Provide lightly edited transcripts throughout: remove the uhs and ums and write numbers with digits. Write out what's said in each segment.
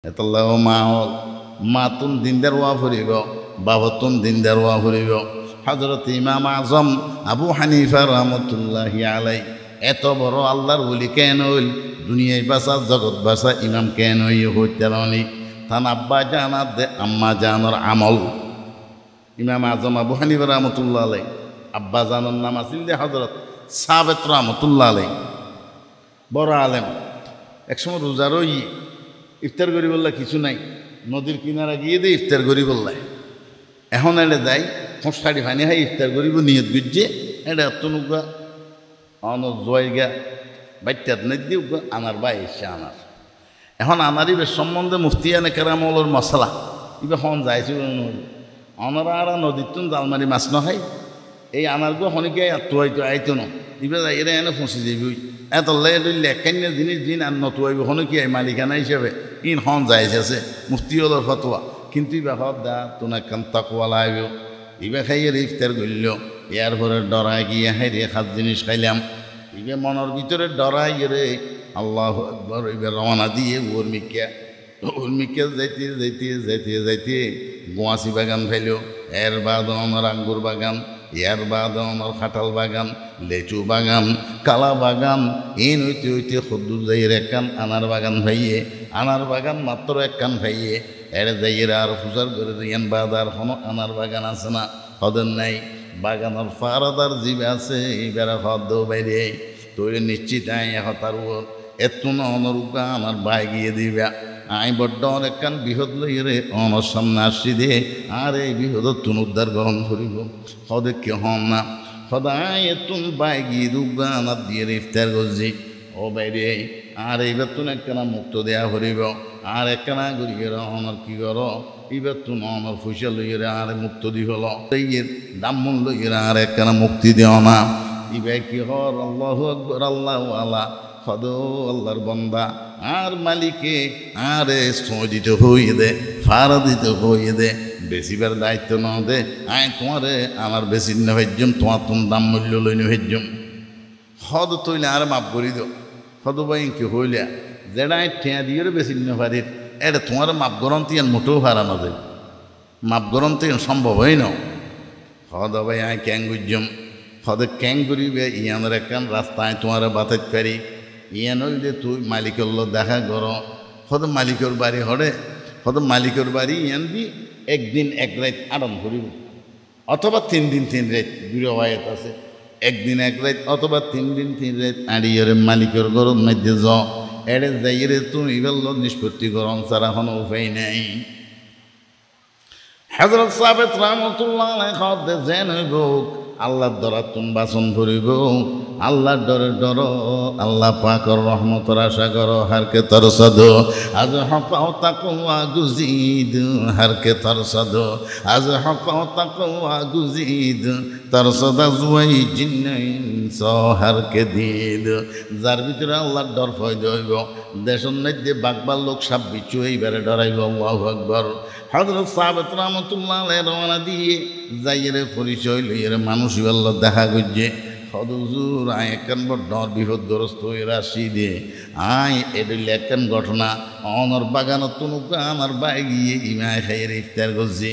এতলাও মাহল মাতুন দিনদার ওয়া ফুরিব বাবতুন দিনদার ওয়া ফুরিব। হযরত ইমাম আজম আবু হানিফা রহমতুল্লাহি আলাই এত বড় আল্লাহর ওলি কেন হইল, দুনিয়ায় বাসা জগৎ বাসা ইমাম কেন হইতারনি তান আব্বা জানার দে আম্মা জানর আমল। ইমাম আজম আবু হানিফা রহমতুল্লাহ আলাই আব্বা জানর নাম আছিল যে হযরত সাবেত রহমতুল্লাহ আলাই, বড় আলেম। একসময় রোজারও ইফতার করি বললা কিছু নাই, নদীর কিনারা গিয়ে দিয়ে ইফতার করি বললায়। এখন এটা যাই ফোঁসাড়ি ফানি হয় ইফতার করিব নিয়ত গুজছে এটা তনুকা অন জয়গা বাইটাত নাই দিয়ে আনার বা এসে আনার। এখন আনারই বেশ সম্বন্ধে মুফতিয়ানে কেরামলের মশলা ইবা হন যাইছে অনারা আর নদীর তুন জালমারি মাছ নখাই এই আনার গো হনিকে আত্মহাইতো আইতো ন ইবা যাই এরা এনে ফসি যাবি এত লেখান্য জিনিস দিন আর নতুয়াইব হনকি মালিকানা হিসেবে ইন হন যাইছে আছে মুফতিওয়ালার ফতোয়া। কিন্তু ইবা হদ দা তোনা কান তাকওয়ালা আইব ইবা খাইয়ে ইফতার করল ইয়ার পরে ডরাই গিয়ে হাই রে খাস জিনিস খাইলাম ইবে মনের ভিতরে ডরাই রে আল্লাহ আকবার এবার রওনা দিয়ে উর্মিকা যাইতে যাইতে যাইতে যাইতে গোয়াশি বাগান ফেল, এর বাদ আমার আঙ্গুর বাগান, এর বাদ আমার কাঁঠাল বাগান, লেচু বাগান, কালা বাগান, এন হইতে হইতে সদ্দুর যাইয়ের একখান আনার বাগান ভাইয়ে, আনার বাগান মাত্র একখান ভাইয়ে এর যাইয়ের আর পূজার করে দিয়েন বাদ আর কোনো আনার বাগান আছে না হদের নাই। বাগানের ফারাদার জীব আছে এবার হদ বাইরে তৈরি নিশ্চিত আই হতার এত না অনরূপা আমার বাই গিয়ে দিবা আই বড্ড অনেকখান বৃহৎ লইরে অনর সামনে আসছি দে আর এই বৃহৎ তুন উদ্ধার গ্রহণ করিব হদে কে হন না সদাই এতুন বাই গিয়ে দুগা আনার দিয়ে ইফতার করছি ও বাইরে আর এইবার তুন একখানা মুক্ত দেয়া করিব আর একখানা করিয়ে অনর কি কর এবার তুন অনর ফুসা লইরে আর মুক্ত দি হল এর দাম্মন লইরে আর একখানা মুক্তি দেও না ইবাই কি হর আল্লাহু আকবার আল্লাহু আলা খদ আল্লাহর বন্দা আর মালিকে আরে সময় দিতে হইয়ে দে ফারা দিতে হইয়ে দে বেশিবার দায়িত্ব না দে আয় তোমারে আমার বেশি না ভেজম তোমার তুমি দাম মূল্য লইনে ভেজম হদ তৈলে আর মাপ করি দো হদ বাই কি হইলে যেটা ঠেয়া দিয়ে বেশি না পারি এটা তোমার মাপ গরন্তি আর মোটেও হারানো দেয় মাপ গরন্তি সম্ভব হয় না হদ ভাই আয় ক্যাং বুঝম হদে ক্যাং করিবে ইয়ানের একখান রাস্তায় তোমার বাতাইতে পারি ইয়ান হইলে তুই মালিকের লোক দেখা কর হদ মালিকের বাড়ি হরে হদ মালিকের বাড়ি ইয়ান দি একদিন এক রাত আরাম করিব অথবা 3 দিন 3 রাত বিরবায়ত আছে একদিন এক রাত অথবা 3 দিন 3 রাত আড়িয়ে মালিকের গরম মধ্যে য এড়ে যাইরে তুমি বলল নিষ্পত্তি গরম ছাড়া কোনো উপায় নেই। হযরত সাবেত রাহমাতুল্লাহ আলাইহি খদে জেন হইব আল্লাহর দ্বারা তুমি বাসন করিব আল্লাহর ডরে ডর আল্লাহ পাকর রহমতের আশা করো হারকে তরসদ আজ হকাও তাকওয়া গুজিদ হারকে তরসদ আজ হকাও তাকওয়া গুজিদ তরসদ জুয়াই জিন্নাইন হারকে দিদ যার ভিতরে আল্লাহর ডর ফয়দ হইব দেশের মধ্যে বাগবার লোক সব বিচু এইবারে ডরাইব আল্লাহু আকবার। হযরত সাবেত রাহমাতুল্লাহ আলাইহি রওনা দিয়ে যাইরে পরিচয় লইরে মানুষ আল্লাহ দেখা করছে হদুজুর আয় একখান বড় ডর বিপদগ্রস্ত হয়ে রাশি দিয়ে আয় এডলে একখান ঘটনা অনর বাগানত তুনুকা আমার বাই গিয়ে ইমায় খাইয়ে ইফতার করছি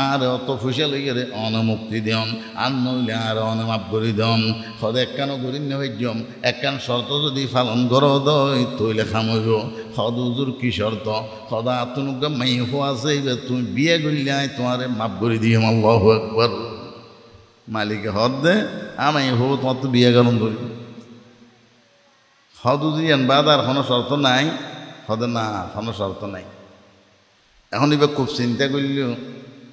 আর অত ফুসা লইরে অনমুক্তি দেন আর নইলে আর অনমাপ করি দেন সদ একখানও করি নেজম একখান শর্ত যদি পালন করো দই তৈলে খামইব হদুজুর কি শর্ত সদা তুনুকা মাই হওয়া আছে তুমি বিয়ে করলে আয় তোমার মাপ করে দিই আল্লাহু আকবার। মালিকে হদ দে আমি হবো তোমার তো বিয়ে গরম করি হদু দিয়েন বাদ আর কোনো শর্ত নাই হদে না কোনো শর্ত নাই। এখন এবার খুব চিন্তা করলেও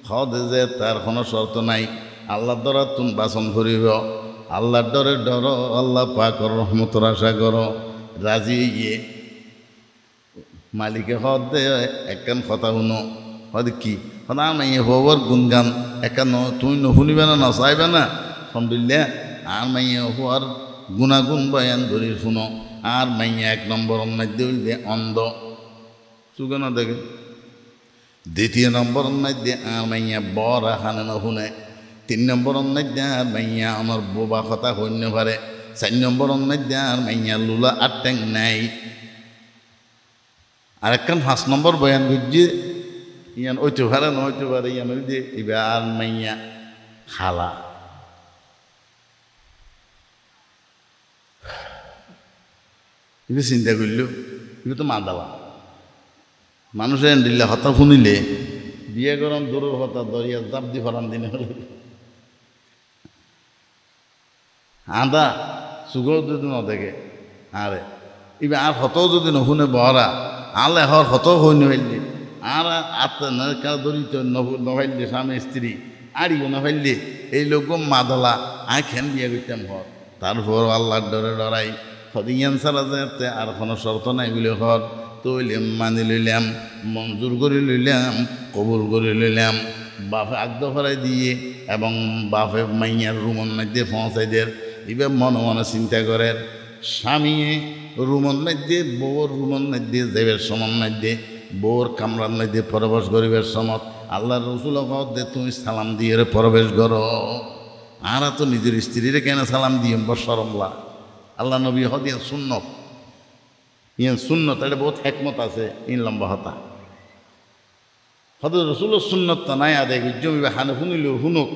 হদে যে তার কোনো শর্ত নাই আল্লাহর দ্বারা তুমি বাসন করিব আল্লাহর ডরে ডর আল্লাহ পাকর রহমতের আশা করো রাজি গিয়ে মালিকে হদ দে একখান কথা শুনো হদ কি হদ আমি হবর গুনগান একা তুমি নুশুনিবে না নচাইবে না সম্বিল্লা আর মাইয়া হওয়ার গুণাগুণ বয়ান ধরি শুনো আর মাইয়া 1 নম্বর মধ্যে হইলে অন্ধ চুকে না দেখে 2 নম্বর মধ্যে আর মাইয়া বর খানে না শুনে 3 নম্বর মধ্যে আর মাইয়া আমার বোবা কথা হইন পারে 4 নম্বর মধ্যে আর মাইয়া লুলা আর ট্যাং নাই আর একখান 5 নম্বর বয়ান বুঝছি ইয়ান ওইতে পারে না হইতে পারে ইয়ান ওই যে এবার মাইয়া খালা এবার চিন্তা করল এবার তো মাদালা মানুষের দিল্লা হতা শুনিলে বিয়ে গরম দূরের হতা দরিয়া জাপ দি ফরান দিনে হলে আদা সুগর যদি ন দেখে আরে এবার আর হতও যদি নশুনে বহরা আলে হর হত হই নহইলি আর আত্মা দরিত নহাইলি স্বামী স্ত্রী আড়িও নহাইলি এই লোক মাদলা আই খেন বিয়ে করতাম হর তারপর আল্লাহর ডরে ডরাই সদিয়ান সারা যাতে আর কোনো শর্ত নাই বলে হর তৈলে মানি লইলাম মঞ্জুর করে লইলাম কবুল করে লইলাম বাপে আগ্দ ফরাই দিয়ে এবং বাপে মাইয়ার রুমন মধ্যে পৌঁছাই দের এবার মনে মনে চিন্তা করে স্বামী রুমন মধ্যে বউর রুমন মধ্যে দেবের সমান মধ্যে বউর কামরার মধ্যে প্রবেশ করিবার সমত আল্লাহ রসুল দে তুমি সালাম দিয়ে প্রবেশ করো আর তো নিজের স্ত্রীরে কেন সালাম দিয়ে বসরমলা আল্লাহ নবী হদিয়ান সুন্নত ইয়ান সুন্নত এটা বহুত হেকমত আছে ইন লম্বা হতা হদ রসুলের সুন্নত নাই আদে জমি হানে শুনিলেও শুনুক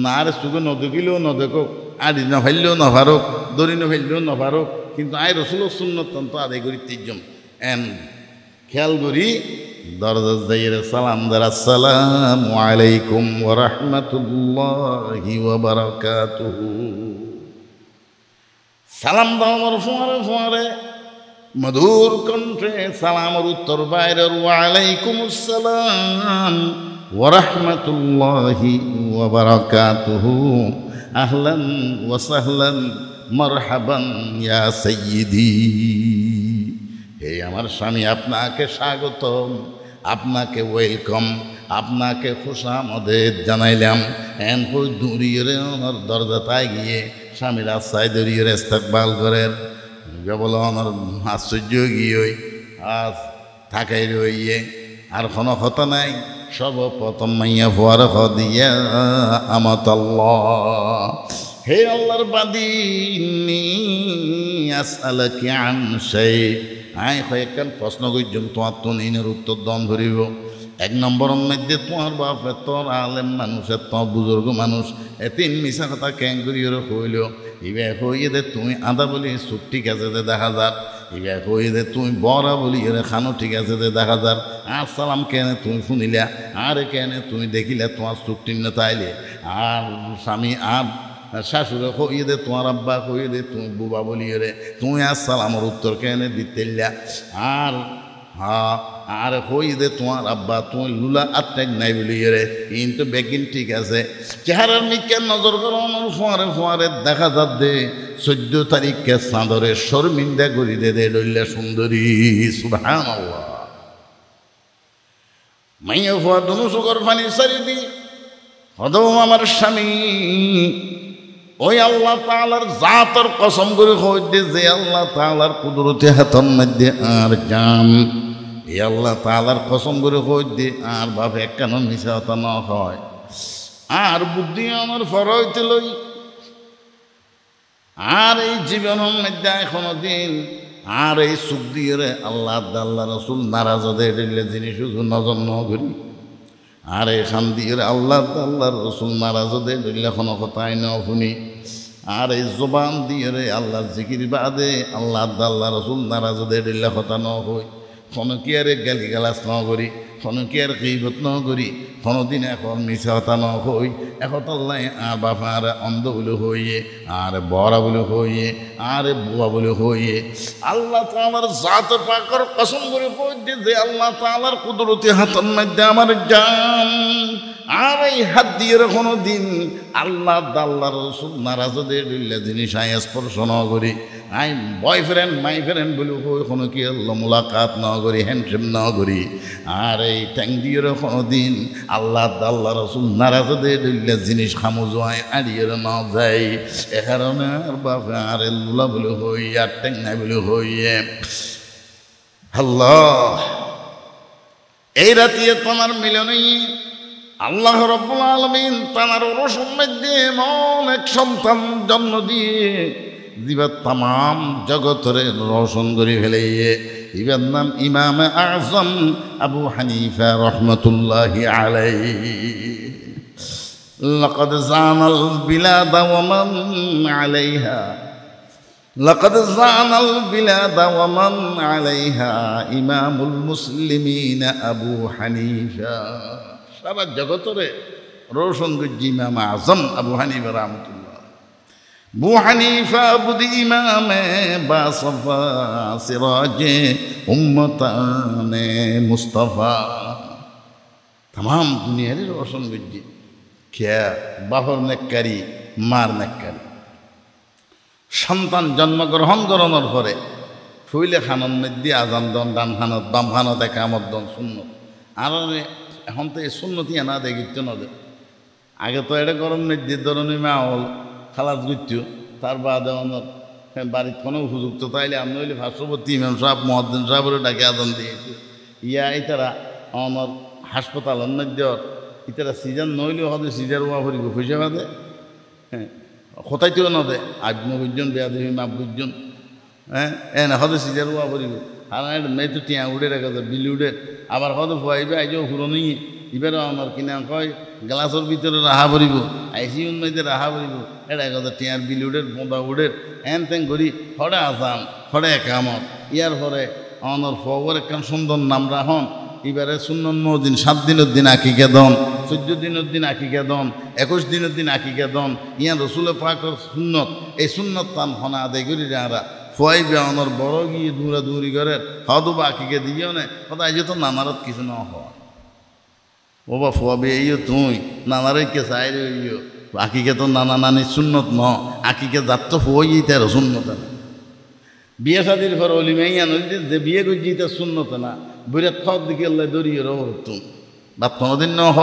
না রে চুকে নদকিলেও নদেকক আদি নফাইলেও নভারক দড়ি নফাইলেও নভারক কিন্তু আই রসুলের সুন্নত তো আদায় করি তিনজন এন খেয়াল করি দরজা যাইয়ের সালাম দার আসসালামু আলাইকুম ওয়া রাহমাতুল্লাহি ওয়া বারাকাতুহু সালাম দাও আমার ফোয়ারে ফোয়ারে মধুর কণ্ঠে সালামের উত্তর বাইরের ওয়া আলাইকুমুস সালাম ওয়া রাহমাতুল্লাহি ওয়া বারাকাতুহু আহলান ওয়া সাহলান মারহাবান ইয়া সাইয়্যিদি হে আমার স্বামী আপনাকে স্বাগতম আপনাকে ওয়েলকাম আপনাকে খুশামদেদ জানাইলাম এন কই দূরিয়ে ওনার দরজাটায় গিয়ে স্বামীর আশ্রয় দূরিয়ে ইস্তেকবাল করেন বলে ওনার আশ্চর্য গিয়ে আজ থাকাই রইয়ে আর কোনো কথা নাই সর্বপ্রথম মাইয়া ফুয়ার দিয়া আমাতাল্লাহ হে আল্লাহর বাদিনী আসআলুকা আন শাই আই কয়েকখান প্রশ্ন করছুম তোমার তো নিনের উত্তর দম ধরিব এক নম্বরের মধ্যে তোমার বাপে তোর আলেম মানুষের তোর বুজুর্গ মানুষ এতিন মিশা কথা ক্যাং করিয়ে হইল ইবে হইয়ে দে তুমি আদা বলি চুপ ঠিক আছে দে 10,000 ইবে হইয়ে দে তুমি বড়া বলি এর খানো ঠিক আছে দে 10,000 আসসালাম কেনে তুমি শুনিলা আর কেনে তুমি দেখিলে তোমার চুক্তি না তাইলে আর স্বামী আর শাশুড়ে কইয়ে দে তোমার আব্বা কইয়ে দে তুমি বুবা বলিয়ে রে তুমি আসসালামের উত্তর কেনে দিতেলা আর হ্যাঁ আর কইয়ে দে তোমার আব্বা তুমি লুলা আত্মাক নাই বলিয়ে রে কিন্তু বেগিন ঠিক আছে চেহারার মিকে নজর করো ফোয়ারে ফোয়ারে দেখা যাত দে 14 তারিখকে চাঁদরে শর্মিন্দা করি দে দে লইলা সুন্দরী সুবহানাল্লাহ মাইয়া ফোয়া দুনু সুগর পানি সারি দি হদৌ আমার স্বামী ওই আল্লাহ তাআলার জাতের কসম করে কই দে যে আল্লাহ তাআলার কুদরতে হাতন মধ্যে আর জান এই আল্লাহ তাআলার কসম করে কই দে আর বাপে কেন মিছা কথা না হয় আর বুদ্ধি আমার ফরইতে লই আর এই জীবনের মধ্যে এখনো দিন আর এই সুখ দিয়ে রে আল্লাহ আল্লাহ রসুল নারাজ হয়ে দিলে জিনিস শুধু নজর ন করি আর এখান দিয়ে আল্লাহ আল্লাহ রসুল নারাজ হয়ে দিলে কোনো কথাই ন শুনি আর এই জবান দিয়ে রে আল্লাহ জিকির বাদে আল্লাহ আল্লাহ রসুল নারাজ হয়ে দিলে কথা ন হই কোনো কি আর গালি গালাস ন করি কোনো কি আর গীবত ন করি কোনোদিন এখন মিছা কথা ন হই এখন আল্লাহ আর বাপা আর অন্ধ বলে হইয়ে আর বড়া বলে হইয়ে আর বুয়া বলে হইয়ে আল্লাহ তাআলার জাত পাকের কসম করে কই যে আল্লাহ তাআলার কুদরতি হাতের মধ্যে আমার জান আর এই হাত দিয়ে কোনো দিন আল্লাহ আল্লাহ রসুল নারাজ হয়ে দিলে জিনিস আই স্পর্শ ন করি আই বয়ফ্রেন্ড মাই ফ্রেন্ড বলে হই কোনো কি আল্লাহ মুলাকাত ন করি হ্যান্ডশেক ন করি আর এই ট্যাং দিয়ে কোনো দিন আল্লাহ আল্লাহ রসুল নারাজ হয়ে দিলে জিনিস খামু জোয়াই আড়িয়ে ন যায় এ কারণে আর বাপে আর লুলা বলে হই আর ট্যাং নাই বলে হইয়ে আল্লাহ এই রাতিয়ে তোমার মিলনই আল্লাহ রাব্বুল আলামিন তার রসুল মধ্যে এমন এক সন্তান জন্ম দিয়ে দিবা তাম জগতরে রোশন করে ফেলে ইবার নাম ইমাম আজম আবু হানিফা রহমতুল্লাহি আলাইহি। লাকাদ জানাল বিলাদ ওয়া মান আলাইহা লাকাদ জানাল বিলাদ ওয়া মান আলাইহা ইমামুল মুসলিমিন আবু হানিফা। সারা জগতরে রোশন গজ্জি ইমাম আজম আবু হানিফা রহমতুল্লাহ। আবু হানিফা বুদি ইমামে বাসফা সিরাজে উম্মতানে মুস্তাফা। তাম দুনিয়ার রোশন গজ্জি খেয়া বাহর নেককারী মার নেককারী। সন্তান জন্মগ্রহণ করানোর পরে ফুইলে খানন মধ্যে আজান দন ডান খানত বাম খানত একামত দন সুন্নত। আর এখন তো এই সুন্নতি না দেখিত না দে। আগে তো এটা গরম মধ্যে ধরুন মাহল খালাস গুচ্ছ তার বাদে অনত বাড়ির কোনো উপযুক্ত তাইলে আমি হইলে পার্শ্ববর্তী ইমাম সাহেব মহাদ্দিন সাহেবের ডাকে আজান দিয়েছে। ইয়া ইতারা আমার হাসপাতাল মধ্যে ইতারা সিজন নইলেও হয়তো সিজার ওয়া ভরিব পয়সা বাদে। হ্যাঁ কোথায়তেও না দে আজম বুঝজন বেয়া দেবী মাপ বুঝজন। হ্যাঁ না হয়তো সিজার ওয়া ভরিব আর মেয়ে তো টিয়া উড়ে রেখে বিল উড়ে আবার হয়তো ফুয়াইবে আইজও পুরনো এবারও আমার কিনা কয় গ্লাসের ভিতরে রাহা ভরিব আইসিউর মধ্যে রাহা ভরিব এটা কথা টিয়ার বিল উড়ের বোঁদা উড়ের এন তেন করি ফড়ে আসাম ফড়ে একামত ইয়ার পরে আমার ফবর একখান সুন্দর নাম রাহন। এবারে ৯ দিন ৭ দিনের দিন আকিকে দন ১৪ দিনের দিন আকিকে দন ২১ দিনের দিন আকিকে দন ইয়া রসুলের পাকের সুন্নত। এই সুন্নত তান হনা আদায় করি যারা ফুয়াই বেআনোর বড় গিয়ে দূরা দূরি করে হদু বা আকিকে দিও না কথা আজ তো নানারত কিছু না হওয়া ও বা ফুয়াবে এইও তুই নানারে কে চাই রইও আকিকে তো নানা নানির সুন্নত ন আকিকে যার তো ফুয়াই তার সুন্নত না। বিয়ে শাদির পর অলিমাই আনল যে বিয়ে করছি তার সুন্নত না বিরাট খাওয়ার দিকে আল্লাহ দরিয়ে রহ তুম বাদ কোনোদিন ন হ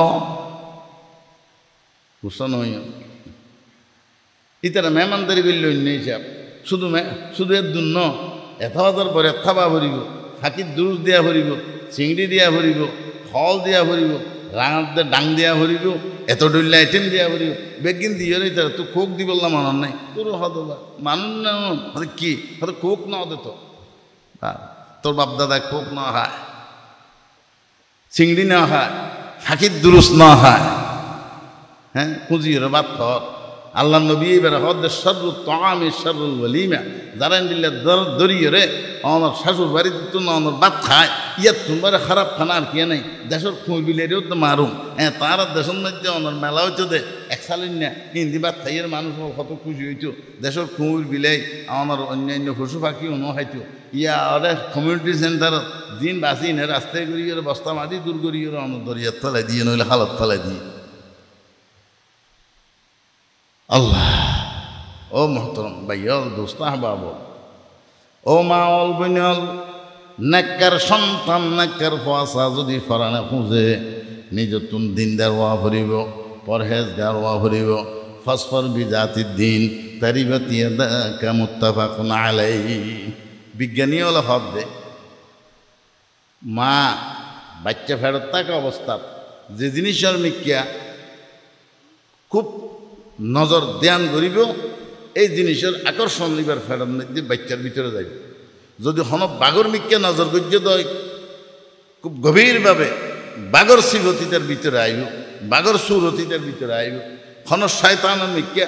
কুসন হইয়া ইতারা মেহমানদারি করলে অন্য হিসাব শুধু এর দুন এত হাজার পরে থাবা ভরিব ফাঁকির দুরুজ দিয়া ভরিব চিংড়ি দিয়া ভরিব ফল দিয়া ভরিব রাঙাতে ডাং দিয়া ভরিব এত ডইলে আইটেম দিয়া ভরিব বেগিন দিয়ে রে তারা তো কোক দি বললাম মানার নাই তোর হতো মানুষ না হয়তো কি হয়তো কোক না হতে তো তোর বাপ দাদা কোক না হয় চিংড়ি না হয় ফাঁকির দুরুজ না হয়। হ্যাঁ পুঁজির বাদ থর আল্লাহ নবী এবার হদের সর্ব তামে সর্বল বলিমা যারা দিলে দরিয়ে রে আমার শাশুর বাড়িতে তো না আমার বাদ খায় ইয়ার তোমার খারাপ খানা আর কে নেই দেশের খুঁই বিলেও তো মারুম। হ্যাঁ তার দেশের মধ্যে আমার মেলা হইতো দে এক সালিন না হিন্দি বাদ খাইয়ের মানুষ কত খুশি হইতো দেশের খুঁই বিলাই আমার অন্যান্য পশু পাখিও ন খাইতো ইয়া আরে কমিউনিটি সেন্টার দিন বাসি নে রাস্তায় করিয়ে বস্তা মাটি দূর করিয়ে আমার দরিয়ার তলায় দিয়ে নইলে হালত তলায় দিয়ে আল্লাহ। ও মোহতরম ভাইয়ল দোস্ত আহবাব ও মা অল বইনল নেককার সন্তান নেককার ফোয়াশা যদি ফরানে খুঁজে নিজতুন দিনদার ওয়া ভরিব পরহেজগার ওয়া ভরিব ফসফর বিজাতির দিন তারিবাতিয়া দাকা মুত্তাফাকুন আলাইহি। বিজ্ঞানী হল হদ দে মা বাচ্চা ফেরত থাকা অবস্থা যে জিনিসের মিকিয়া খুব নজর ধ্যান করিব এই জিনিসের আকর্ষণ নিবার ফেরত মধ্যে বাচ্চার ভিতরে যাইব। যদি হন বাগর মিক্কে নজর গজ্য দয় খুব গভীরভাবে বাগর শিবতীতার ভিতরে আইব বাগর সুরতীতার ভিতরে আইব হন শয়তানের মিক্কে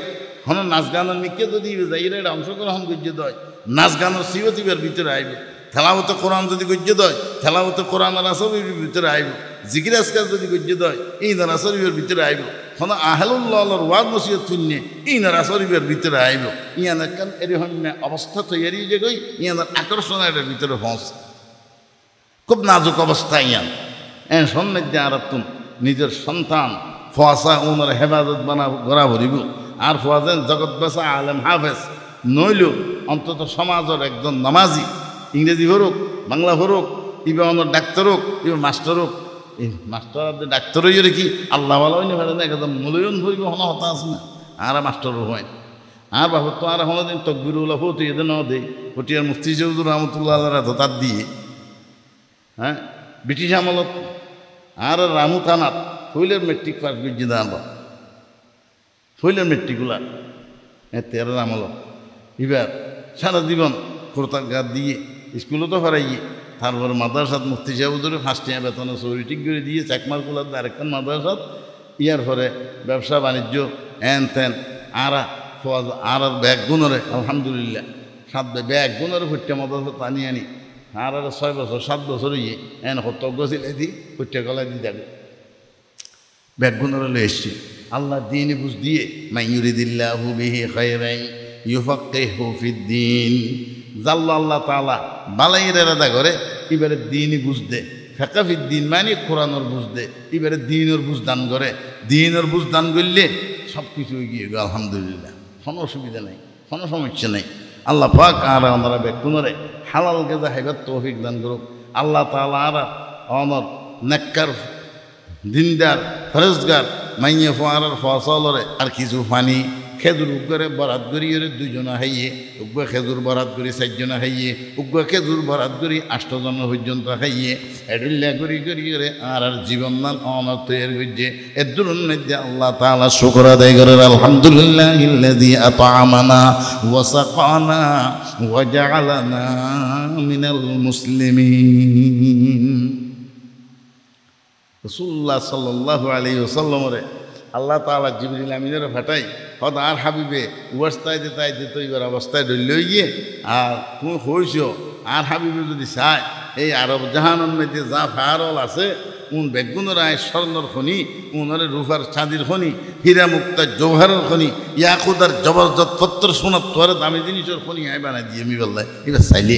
হন নাচ গানের মিক্কে যদি যাইরা এটা অংশগ্রহণ গজ্য দয় নাচ গানের শিবতীবার ভিতরে আইব। থেলাওতে কোরআন যদি গজ্য দয় থেলাওতে কোরআন রাসূলের ভিতরে আইব। জিকির আজকার যদি গজ্য দয় এই রাসূলের ভিতরে আইব। হন আহলুল্লাহর ওয়াজ নসিহত শুননে এই রাসূলের ভিতরে আইব। ইয়ান কান এর হন্নে অবস্থা তৈরি যে গই ইয়ান আকর্ষণ এর ভিতরে পৌঁছ খুব নাজুক অবস্থা ইয়ান এন সন্ন্যাসে আরাতুন নিজের সন্তান ফোয়াশা ওনার হেফাজত বানা গড়া ভরিব আর ফোয়াজেন জগৎবাসা আলেম হাফেজ নইল অন্তত সমাজের একজন নামাজি ইংরেজি হরুক বাংলা হরুক ইবে আমার ডাক্তার হোক ইবে মাস্টার হোক এই মাস্টার ডাক্তার হইয়ে রেখি আল্লাহ ভালো হইনি ভালো না একদম মূল্যায়ন ভরিব হন হতা আছে না আর মাস্টার হয় আর বাবু তো আর হন দিন তকবিরুল্লাহ হতো এদের ন দেয় পটিয়ার মুফতি চৌধুর রহমতুল্লাহ আল্লাহ তার দিয়ে হ্যাঁ ব্রিটিশ আমলত আর রামু থানাত হইলের মেট্রিক পাস করছি দাঁড় হইলের মেট্রিকুলার হ্যাঁ 13 আমলত এবার সারা জীবন কোরতার গাছ দিয়ে স্কুলও তো ফেরাইয়ে তারপর মাদ্রাসাত মুফতি সাহেব হুজুরে 5 টাকা বেতনে চৌরি ঠিক করে দিয়ে চাকমার কুলার আরেকখান মাদ্রাসাত ইয়ার পরে ব্যবসা বাণিজ্য এন তেন আর ব্যাগ গুণরে আলহামদুলিল্লাহ 7 ব্যাগ গুণরে ফুটে মাদ্রাসা টানি আনি আর 6 বছর 7 বছর ইয়ে এন হতজ্ঞ ছিলে দি ফুটে গলায় দিয়ে যাবে ব্যাগ গুণরে লয়ে এসছি আল্লাহ দিন বুঝ দিয়ে মাইয়ুরিদিল্লাহু বিহি খায়রান ইউফাক্কিহু ফিদ্দিন জাল্লা আল্লাহ তাআলা বালাইয়ের এরাদা করে এবারে দিনই বুঝ দে ফিকহ ফিদ্দিন মানে কোরআনের বুঝ দে এবারে দিনের বুঝ দান করে দিনের বুঝ দান করলে সব কিছু এগিয়ে গেল আলহামদুলিল্লাহ কোনো অসুবিধা নেই কোনো সমস্যা নেই আল্লাহ পাক আর আমরা ব্যক্তিরে হালাল গেজা হাইবার তৌফিক দান করুক আল্লাহ তাআলা আর অনর নেককার দিনদার ফরেজগার মাইয়ে ফোয়ারার ফসলরে আর কিছু পানি খেজুর উগ্রে বরাত করি ওরে 2 জনা খাইয়ে উগ্র খেজুর বরাত করি 4 জনা খাইয়ে উগ্র খেজুর বরাত করি 8 জন পর্যন্ত খাইয়ে এডুল্লা করি করি করে আর জীবন মান অনর তৈরি করছে এর দুরুন মধ্যে আল্লাহ তাআলা শুকর আদায় করে আলহামদুলিল্লাহিল্লাযী আত'আমানা ওয়া সাকানা ওয়া জা'আলানা মিনাল মুসলিমিন রাসূলুল্লাহ সাল্লাল্লাহু আলাইহি ওয়াসাল্লামরে আল্লাহ তাআলা জিবরিল আমিনের ফাটাই হদ আর হাবিবে অবস্থায় দিতে তো এবার অবস্থায় ডল গিয়ে আর তুমি হইছো আর হাবিবে যদি চায় এই আরব জাহানের মধ্যে যা ফায়ারল আছে উন বেগুনের আয় স্বর্ণর খনি উনরে রূপার চাঁদির খনি হীরা মুক্তার জৌহারের খনি ইয়াকুদার জবরদস্ত পত্র সোনার তোর দামি জিনিসের খনি আয় বানাই দিয়ে আমি বললাই এবার চাইলে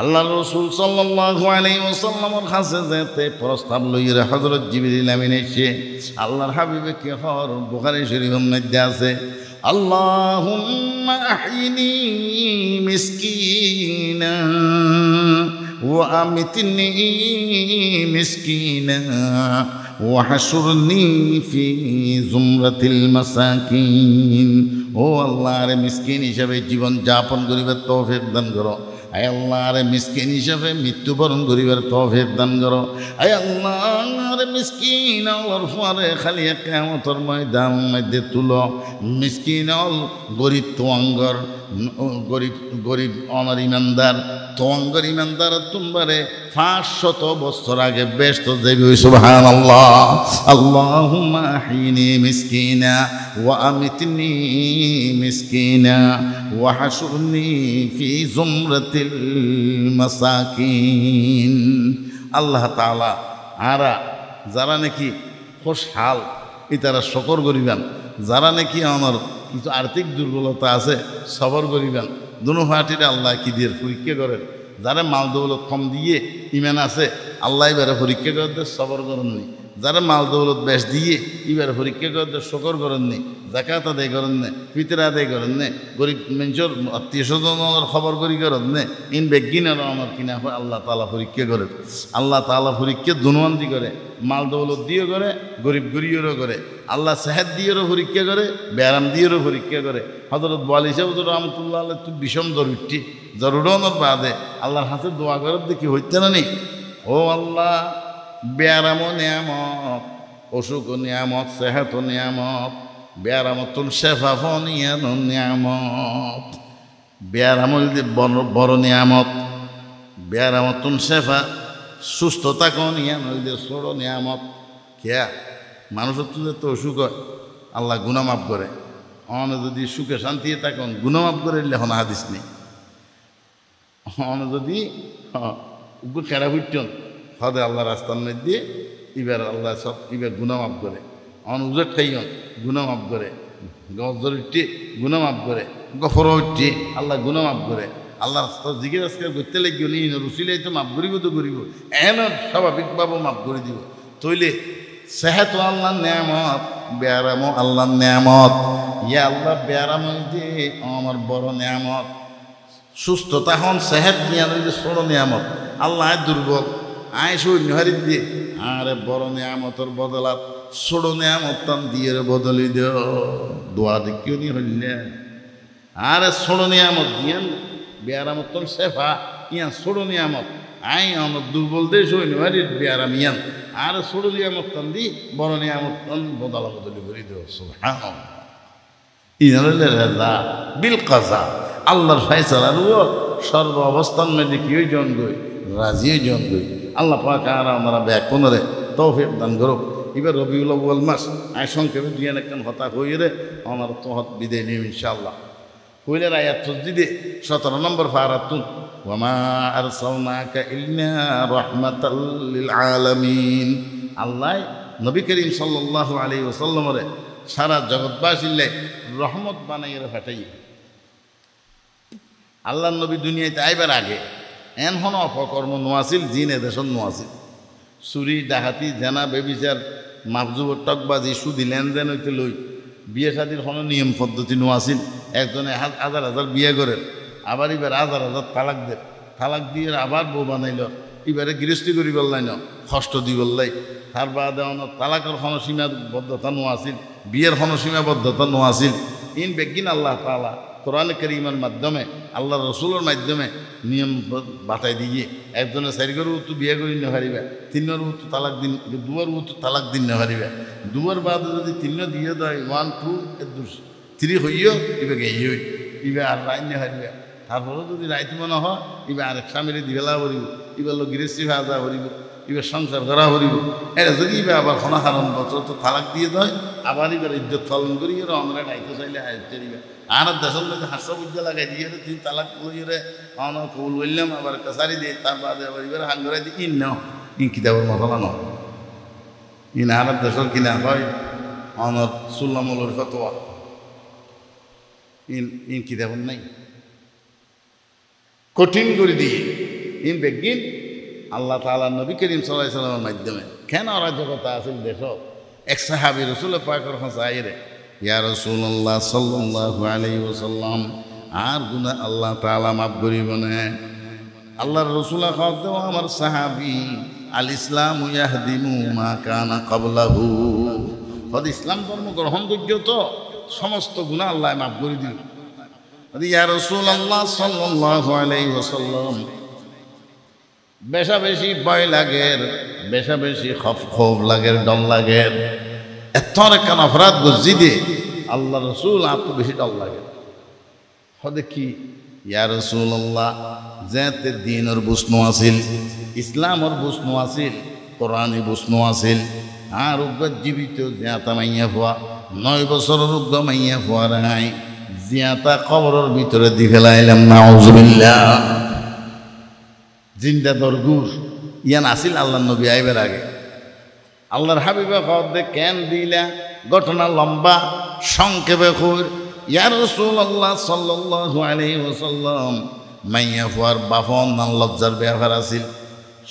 আল্লাহ রসুল সাল্লাল্লাহু আলাইহি ওয়াসাল্লামের কাছে যেতে প্রস্তাব লইয়া হযরত জিবরিল আমিন এসে আল্লাহর হাবিবে কি হর বুখারী শরীফের মধ্যে আছে আল্লাহুম্মা আহিনি মিসকিনা ওয়া আমিতনি মিসকিনা ওয়া হাশুরনি ফি জুমরাতিল মাসাকিন ও আল্লাহ রে মিসকিন হিসাবে জীবন যাপন করিবার তৌফিক দান করো আয় আল্লাহ রে মিসকিন হিসাবে মৃত্যুবরণ করিবার তৌফিক দান করো আয় আল্লাহ রে মিসকিন আর পরে খালি কিয়ামতের ময়দান মধ্যে তুলো মিসকিন অল গরিব তোয়াঙ্গর গরিব অনার ইমানদার তোয়াঙ্গর ইমানদার তোমারে 500 বছর আগে বেস্ত দেবী সুবহানাল্লাহ আল্লাহুম্মা আহিনি মিসকিনা ওয়া আমিতনি মিসকিনা ওয়া হাশুরনি ফি জুমরাতিল মাসাকিন আল্লাহ তাআলা আরা যারা নাকি খুশহাল ইতারা শুকর করিবেন যারা নাকি আমার কিছু আর্থিক দুর্বলতা আছে সবর করিবেন দুনো পার্টিরে আল্লাহ কি দিয়ে পরীক্ষা করেন যারা মাল দৌলত কম দিয়ে ইমান আছে আল্লাহ এবারে পরীক্ষা করতে সবর করেননি যারা মাল দৌলত বেশ দিয়ে এবারে পরীক্ষা করতে শকর করেননি জাকাত আদায় করেন নে ফিতরা আদায় করেন নে গরিব মানুষের আত্মীয় স্বজনের খবর করি করেন নে ইন বেগিনার আমার কিনা হয় আল্লাহ তাআলা পরীক্ষা করে আল্লাহ তাআলা পরীক্ষা দুনওয়ান্দি করে মাল দৌলত দিয়ে করে গরিব গরিবেরও করে আল্লাহ সেহাত দিয়েরও পরীক্ষা করে ব্যারাম দিয়েরও পরীক্ষা করে হযরত ওয়ালি সাহেব রহমতুল্লাহ আল্লাহ তুই বিষম জরুরটি জরুরনের বাদে আল্লাহর হাতে দোয়া করার দেখি হইতে না নি ও আল্লাহ ব্যারামও নিয়ামত অসুখ নিয়ামত সেহাত নিয়ামত ব্যারামতুল শেফাফ নিয়ামত ব্যারাম বড় নিয়ামত ব্যারামতুল শেফা সুস্থতা কোন ইয়ান হইলে ছোট নিয়ামত কেয়া মানুষের তো অসুখ হয় আল্লাহ গুনাহ মাফ করে অনে যদি সুখে শান্তি থাকুন গুনাহ মাফ করে লেখন হাদিস নেই অনে যদি খেড়া ফুটন হদে আল্লাহ রাস্তার মধ্যে এবার আল্লাহ সব এবার গুনাহ মাফ করে অন উজট খাইন গুনাহ মাফ করে গজর উঠে গুনাহ মাফ করে গফর উঠে আল্লাহ গুনাহ মাফ করে আল্লাহ রাস্তা জিজ্ঞেস আজকাল করতে লাগবে নি রুচিলে তো মাফ করিব তো করিব এন স্বাভাবিকভাবে মাফ করে দিব তৈলে সেহেত আল্লাহ নিয়ামত ব্যারামও আল্লাহ নিয়ামত ইয়া আল্লাহ ব্যারাম যে আমার বড় নিয়ামত সুস্থতা হন সেহেত নিয়ে ছোট নিয়ামত আল্লাহ দুর্বল আয় সৈন্য হারি দিয়ে আরে বড় নিয়ামতর বদলাত ছোট নিয়ামত তান দিয়ে বদলি দিও দোয়া দেখিও নি হইলে আরে ছোট নিয়ামত দিয়েন ব্যারামত শেফা ইয়া ছোট নিয়ামত আই আমার দুর্বল দেশ হইনি হারি ব্যারাম ইয়ান আর ছোট নিয়ামত তান দি বড় নিয়ামত তান বদলা বদলি করে দিও সুবহানাল্লাহ ইনারে রাজা বিল কাজা আল্লাহর ফয়সালা সর্ব অবস্থান মধ্যে কি হই জন গই রাজি জন করি আল্লাহ পাক আর আমরা ব্যাকুনরে তৌফিক দান করুক এবার রবিউল আউয়াল মাস আয় সংক্ষেপে দুই একখান হতা হয়ে রে আমার তহত বিদায় নিম ইনশাআল্লাহ হইলে আয়াত তসজিদে 17 নম্বর ফারাতুন ওয়ামা আরসালনাকা ইল্লা রাহমাতাল লিল আলামিন আল্লাহ নবী করিম সাল্লাল্লাহু আলাইহি ওয়াসাল্লামরে সারা জগৎবাসীলে রহমত বানাইয়ে পাঠাই আল্লাহ নবী দুনিয়াতে আইবার আগে এন হন অপকর্ম নোয়াছিল জিন এদেশন নোয়াছিল চুরি ডাহাতি জেনা বেবিচার মাফজুবর টকবাজি সুদি লেনদেন হইতে লই বিয়ে শাদির কোনো নিয়ম পদ্ধতি নোয়াছিল একজনে হাজার হাজার বিয়ে করে আবার এবার হাজার হাজার তালাক দিয়ে আবার বউ বানাইল এবারে গৃহস্থী করি বললাই ন কষ্ট দি বললাই তার বাদে তালাকের কোনো সীমাবদ্ধতা নোয়াছিল বিয়ের কোনো সীমাবদ্ধতা নোয়াছিল ইন বেগিন আল্লাহ তাআলা কোরআনে কারীমের মাধ্যমে আল্লাহ রসুলের মাধ্যমে নিয়ম বাতাই দিয়ে একজনে চারিগরের উত্তর বিয়ে করি না পারিবে তিনের উত্তর তালাক দিন দুয়ার উত্তর তালাক দিন না পারিবে দুয়ার বাদে যদি তিন দিয়ে দেয় 1 2 3 হইও ইবে গেই হই ইবে আর রাইন না পারিবে তারপরেও যদি রাইতে মনে হয় ইবে আরেক স্বামীরে দিবেলা করিব ইবে লোক গৃহস্থী ভাজা করিব ইবে সংসার করা করিব এটা যদি ইবে আবার কোনো হারণ বছর তো তালাক দিয়ে দেয় আবার এবার ইজ্জত পালন করি আমরা রাইতে চাইলে আয়ত্তে দিবে আর দেশের মধ্যে হাস্য বুঝতে লাগাই দিয়ে তিন তালাক লইরে অনেক কবুল বললাম আবার কাছারি দিয়ে তার বাদে আবার এবার হাঙ্গরাই দিয়ে ইন নাও ইন কিতাবের মতলা ন ইন আর দেশের কিনা হয় অনর সুল্লামুল ফতোয়া ইন কিতাবের নাই কঠিন করে দিয়ে ইন বেগিন আল্লাহ তাআলা নবী করিম সাল্লাল্লাহু আলাইহি ওয়াসাল্লামের মাধ্যমে কেন অরাজকতা আছে দেশ এক সাহাবী রাসূল পাকের কাছে আইরে ইয়া রাসূলুল্লাহ সাল্লাল্লাহু আলাইহি ওয়াসাল্লাম আর গুনাহ আল্লাহ তাআলা মাফ করিব না আল্লাহর রাসূল কইতে আমার সাহাবী আল ইসলামু ইয়াহদিমু মা কানা ক্বাবলাহু হদ ইসলাম ধর্ম গ্রহণযোগ্য তো সমস্ত গুনাহ আল্লাহ মাফ করে দিল ইয়া রাসূলুল্লাহ সাল্লাল্লাহু আলাইহি ওয়াসাল্লাম বেশা বেশি ভয় লাগের বেশা বেশি খৌফ লাগের ডর লাগের এত একটা অপরাধ গজিদে আল্লাহ রসুল আর তো বেশি ডর লাগে হদে কি ইয়া রাসূলুল্লাহ জাতে দ্বীনের বুঝনো আছিল ইসলামের বুঝনো আছিল কোরআনি বুঝনো আছিল আর জীবিত জিয়াতা মাইয়া ফুয়া 9 বছরের উগ্র মাইয়া ফুয়া নাই জিয়াতা কবরের ভিতরে দি ফেলাইলাম নাউজুবিল্লাহ জিন্দা দরগুর ইয়ান আসিল আল্লাহ নবী আইবার আগে আল্লাহর হাবিবে কদে কেন দিলা ঘটনা লম্বা সংক্ষেপে কইর ইয়া রাসূলুল্লাহ সাল্লাল্লাহু আলাইহি ওয়াসাল্লাম মাইয়া ফুয়ার বাফন নান লজ্জার ব্যাপার আছিল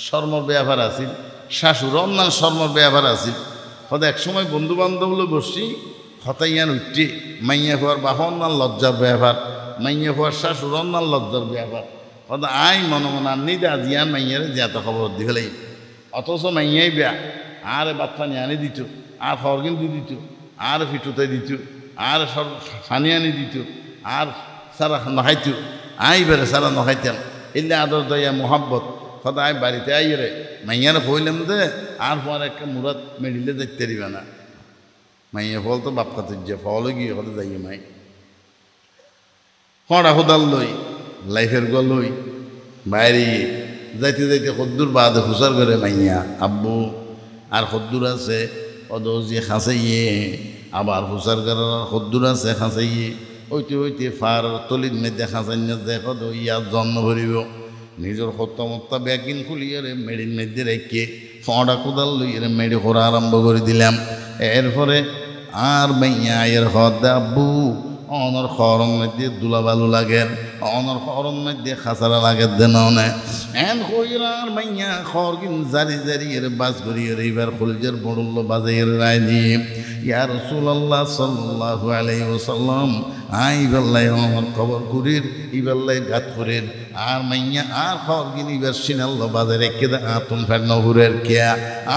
শর্মর ব্যাপার আছিল শাশুড়র নান শর্মর ব্যাপার আছিল হয়তো এক সময় বন্ধু বান্ধবগুলো বসছি হতাইয়ান উঠছি মাইয়া ফুয়ার বাফন নান লজ্জার ব্যাপার মাইয়া ফুয়ার শাশুড়র নান লজ্জার ব্যাপার হয়তো আই মনে মনে আনি দে আজিয়ান মাইয়ারে যেত খবর দি ফেলাই অথচ মাইয়াই বেয়া আর বাচ্চা নিয়ে আনি দিত আর ফরগিন দি দিত আর ফিটুতে দিত আর সব সানি আনি দিত আর সারা নখাইত আই বেড়ে সারা নখাইতাম এলে আদর দয়া মোহাব্বত সদায় বাড়িতে আইরে মাইয়ারে ফইলাম দে আর পর একটা মুরাদ মেডিলে দেখতে দিবে না মাইয়া ফল তো বাপ কাতে যে ফল গিয়ে হতে যাই মাই কড়া কোদাল লই লাইফের গলই বাইরে যাইতে যাইতে খদ্দুর বাদে ফুসার করে মাইয়া আব্বু আর খদ্দুর আছে অদৌজি খাঁচাইয়ে আবার ফুসার করার খদ্দুর আছে খাঁচাইয়ে ওইতে ওইতে ফার তলির মেয়েদের খাঁচাই না দেখো ইয়ার জন্ম ভরিব নিজের হত্যা ব্যাগিন খুলিয়ে মেডির মেয়েদের রেখে ফড়া কোদাল লইয়ে মেডি করা আরম্ভ করে দিলাম এরপরে আর মাইয়া এর হদ আব্বু অনর খরম মধ্যে দুলাবালু লাগের অনর খরম মধ্যে খাসারা লাগের দেন এন কইরার মাইয়া খরগিন জারি জারি এর বাস করিয়ে এবার খুলজের বড়ুল্ল বাজাইয়ের রায়নি ইয়া রাসূলুল্লাহ সাল্লাল্লাহু আলাইহি ওয়াসাল্লাম আই বেল্লাই আমার খবর করির ইবেল্লাই গাত করির আর মাইয়া আর খরগিন ইবার সিনাল্ল বাজারে কেদা আতুন ফের নহুরের কেয়া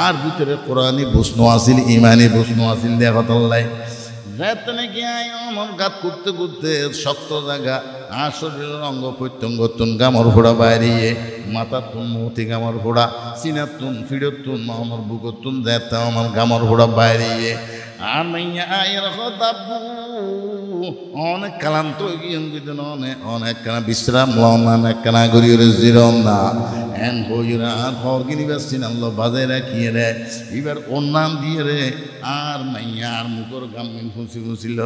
আর ভিতরে কোরআনি বুঝনো আসিল ইমানি বুঝনো আসিল দেখাতাল্লাই যাতে নাকি আমার গাত করতে করতে শক্ত জায়গা আর শরীরের অঙ্গ প্রত্যঙ্গ তুন গামর ফোড়া বাইরিয়ে মাথার তুন মতি গামর ফোড়া সিনার তুন ফিডর তুন আমার বুকর তুন যাতে আমার গামর ফোড়া বাইরিয়ে আর মাইয়া আয়ের হতাবু অনেক ক্লান্ত গিয়েন দিতেন অনেক কানা বিশ্রাম লন অনেক কানা গড়িয়ে জিরন না এন হইরা ঘর কিনি বেসছেন আল্লাহ বাজায় রাখিয়ে রে এবার ওর নাম দিয়ে রে আর মাইয়ার মুখর গাম্মিন ফুঁসি ফুঁসিল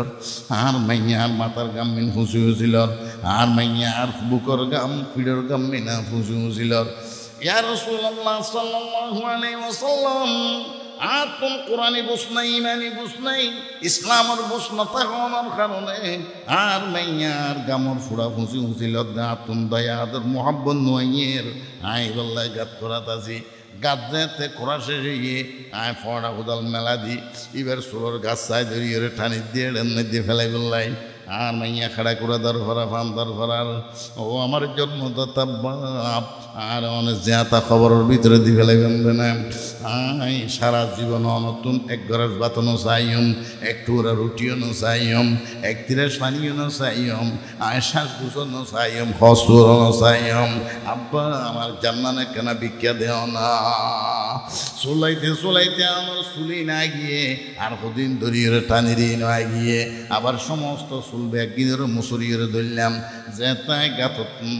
আর মাইয়ার মাথার গাম্মিন ফুঁসি ফুঁসিল আর মাইয়ার বুকর গাম পিড়র গাম্মিনা ফুঁসি ফুঁসিল ইয়া রাসূলুল্লাহ সাল্লাল্লাহু আলাইহি ওয়াসাল্লাম আর তুম কোরআনে বুঝ নাই ইমানি বুঝ নাই ইসলামের বুঝ না থাকার কারণে আর মাইয়ার গামর ফুড়া ফুঁসি ফুঁসিল তুম দয়াদের মোহাব্বত নয়ের আই বল্লাই গাত করাত আছি গাছ যেতে খোরা শেষ হয়ে আয় ফড়া কোদাল মেলা দি এবার সোলর গাছ চাই ধরিয়ে টানি দিয়ে ডেনে দিয়ে ফেলাই বললাই আর মাইয়া খাড়া করে দর ভরা ফান দর ভরার ও আমার জন্মদাতা বাপ আর অনেক জ্যাতা খবরের ভিতরে দি ফেলাই না আই সারা জীবন নতুন এক গরস বাতনও চাইম এক টুরা রুটিও ন চাইম এক তিরাস পানিও ন চাইম আয় শ্বাস গুছনো চাইম হসুরও ন চাইম আব্বা আমার জান্নানে কেনা ভিক্ষা দেও না চলাইতে চলাইতে আমার চুলি না গিয়ে আর কদিন ধরিয়ে টানিয়ে না গিয়ে আবার সমস্ত চুল ব্যাগিনের মুসুরিয়ে ধরলাম যে তাই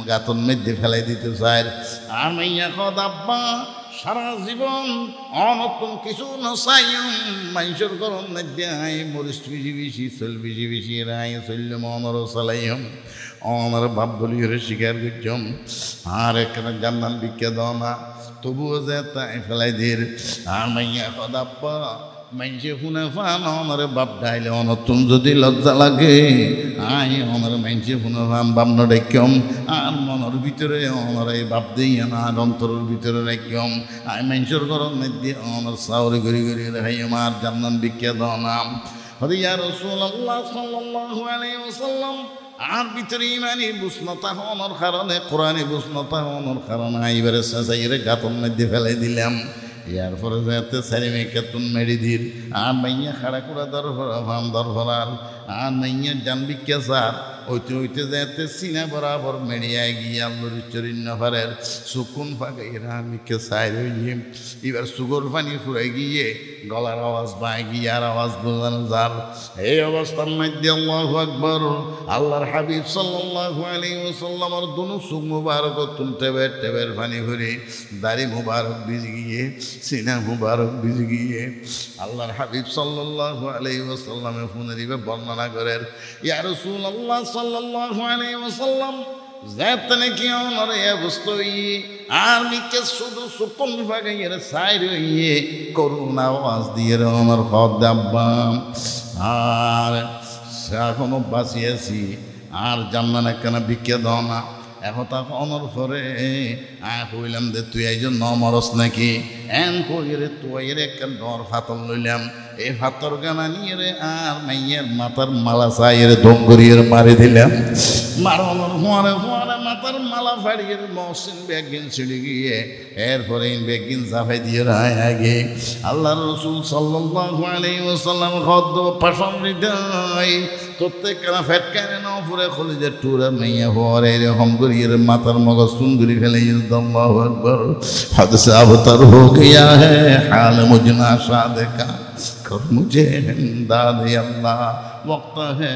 গাতন মধ্যে ফেলাই দিতে চাই আর মাইয়া কদ আব্বা সারা জীবন অনতুন কিছু নসাইম মানুষের গরম মধ্যে আই মরিচ বেশি বেশি চল বেশি বেশি রাই চলল মনরও চালাইম অনার বাপ বলি স্বীকার করছম আর এখানে জান্নাত ভিক্ষা দাও না তবুও যে তাই ফেলাই দিয়ে আর মাইয়া কদাপ্পা মানুষে শুনে ফান আমার বাপ ডাইলে অনতুন যদি লজ্জা লাগে আই আমার মানুষে শুনে ফান বামন রেখম আর মনের ভিতরে আমার এই বাপ দিই না আর অন্তরের ভিতরে রেখম আই মানুষের গরম মধ্যে আমার চাউরি ঘুরি ঘুরি রেখাই আমার জান্নাত ভিক্ষা দাও না ইয়া রাসূলুল্লাহ সাল্লাল্লাহু আলাইহি ওয়াসাল্লাম আর ভিতরে ইমানি বুঝনতা হওয়ার কারণে কোরআনে বুঝনতা হওয়ার কারণে এবারে সাজাইরে গাতন মধ্যে ফেলে দিলাম ইয়ার পরে যাতে সারি মেয়েকে তুন মেরি দিল আর মাইয়া খাড়া করে দরফরার আর মাইয়া জানবি কে স্যার ওইতে ওইতে যাতে সিনা বরাবর মেরিয়ায় গিয়ে আল্লুর চরিন্ন ফারের সুকুন ফাঁকাইরা আমি কে সাই রইয়ে এবার সুগর পানি ফুরাই গিয়ে গলার আওয়াজ বাই গিয়ে আর আওয়াজ বোঝানো যার এই অবস্থার মধ্যে আল্লাহু আকবার আল্লাহর হাবিব সাল্লাল্লাহু আলাইহি ওয়াসাল্লামের দুনো সুখ মুবারক তুন টেবের পানি ভরে দাড়ি মুবারক ভিজে গিয়ে সিনা মুবারক ভিজে গিয়ে আল্লাহর হাবিব সাল্লাল্লাহু আলাইহি ওয়াসাল্লামের ফোনের বর্ণনা করেন ইয়া রাসূলুল্লাহ সাল্লাল্লাহু আলাইহি ওয়াসাল্লাম যাতে নাকি আমার এই অবস্থা হইয়ে আর মিকে শুধু সুপন ভাগাইয়ের সাইড হইয়ে করুণা আওয়াজ দিয়ে আমার হদ আব্বা আর এখনো বাঁচিয়েছি আর জান্নাত কেন ভিক্ষা দাও না এখন তাকে অনর পরে কইলাম যে তুই একজন মরস নাকি এন কইরে তুই একটা ডর ফাতর লইলাম এই ফাতর গানা নিয়ে রে আর মাইয়ের মাথার মালা চাইয়ের দম করিয়ে মারি দিলাম মারানোর ফোয়ারে ফোয়ারে মাথার মালা ফাড়িয়ে মহসিন ব্যাগিন ছিঁড়ে গিয়ে এরপরে ব্যাগিন জাফাই দিয়ে রায় আগে আল্লাহ রসুল সাল্লাল্লাহু আলাইহি ওয়াসাল্লাম খদ্দ পাশন হৃদয় প্রত্যেকটা ফেটকারে না ফুরে খলিজের টুরা মাইয়া ফোয়ারে এরকম করিয়ে মাথার মগজ সুন্দরী ফেলে আল্লাহু আকবার হাদসে আবতার হো গয়া হ্যাঁ হাল মুজনা সাদেকা कर मुझे इमदाद अल्लाह वक्त है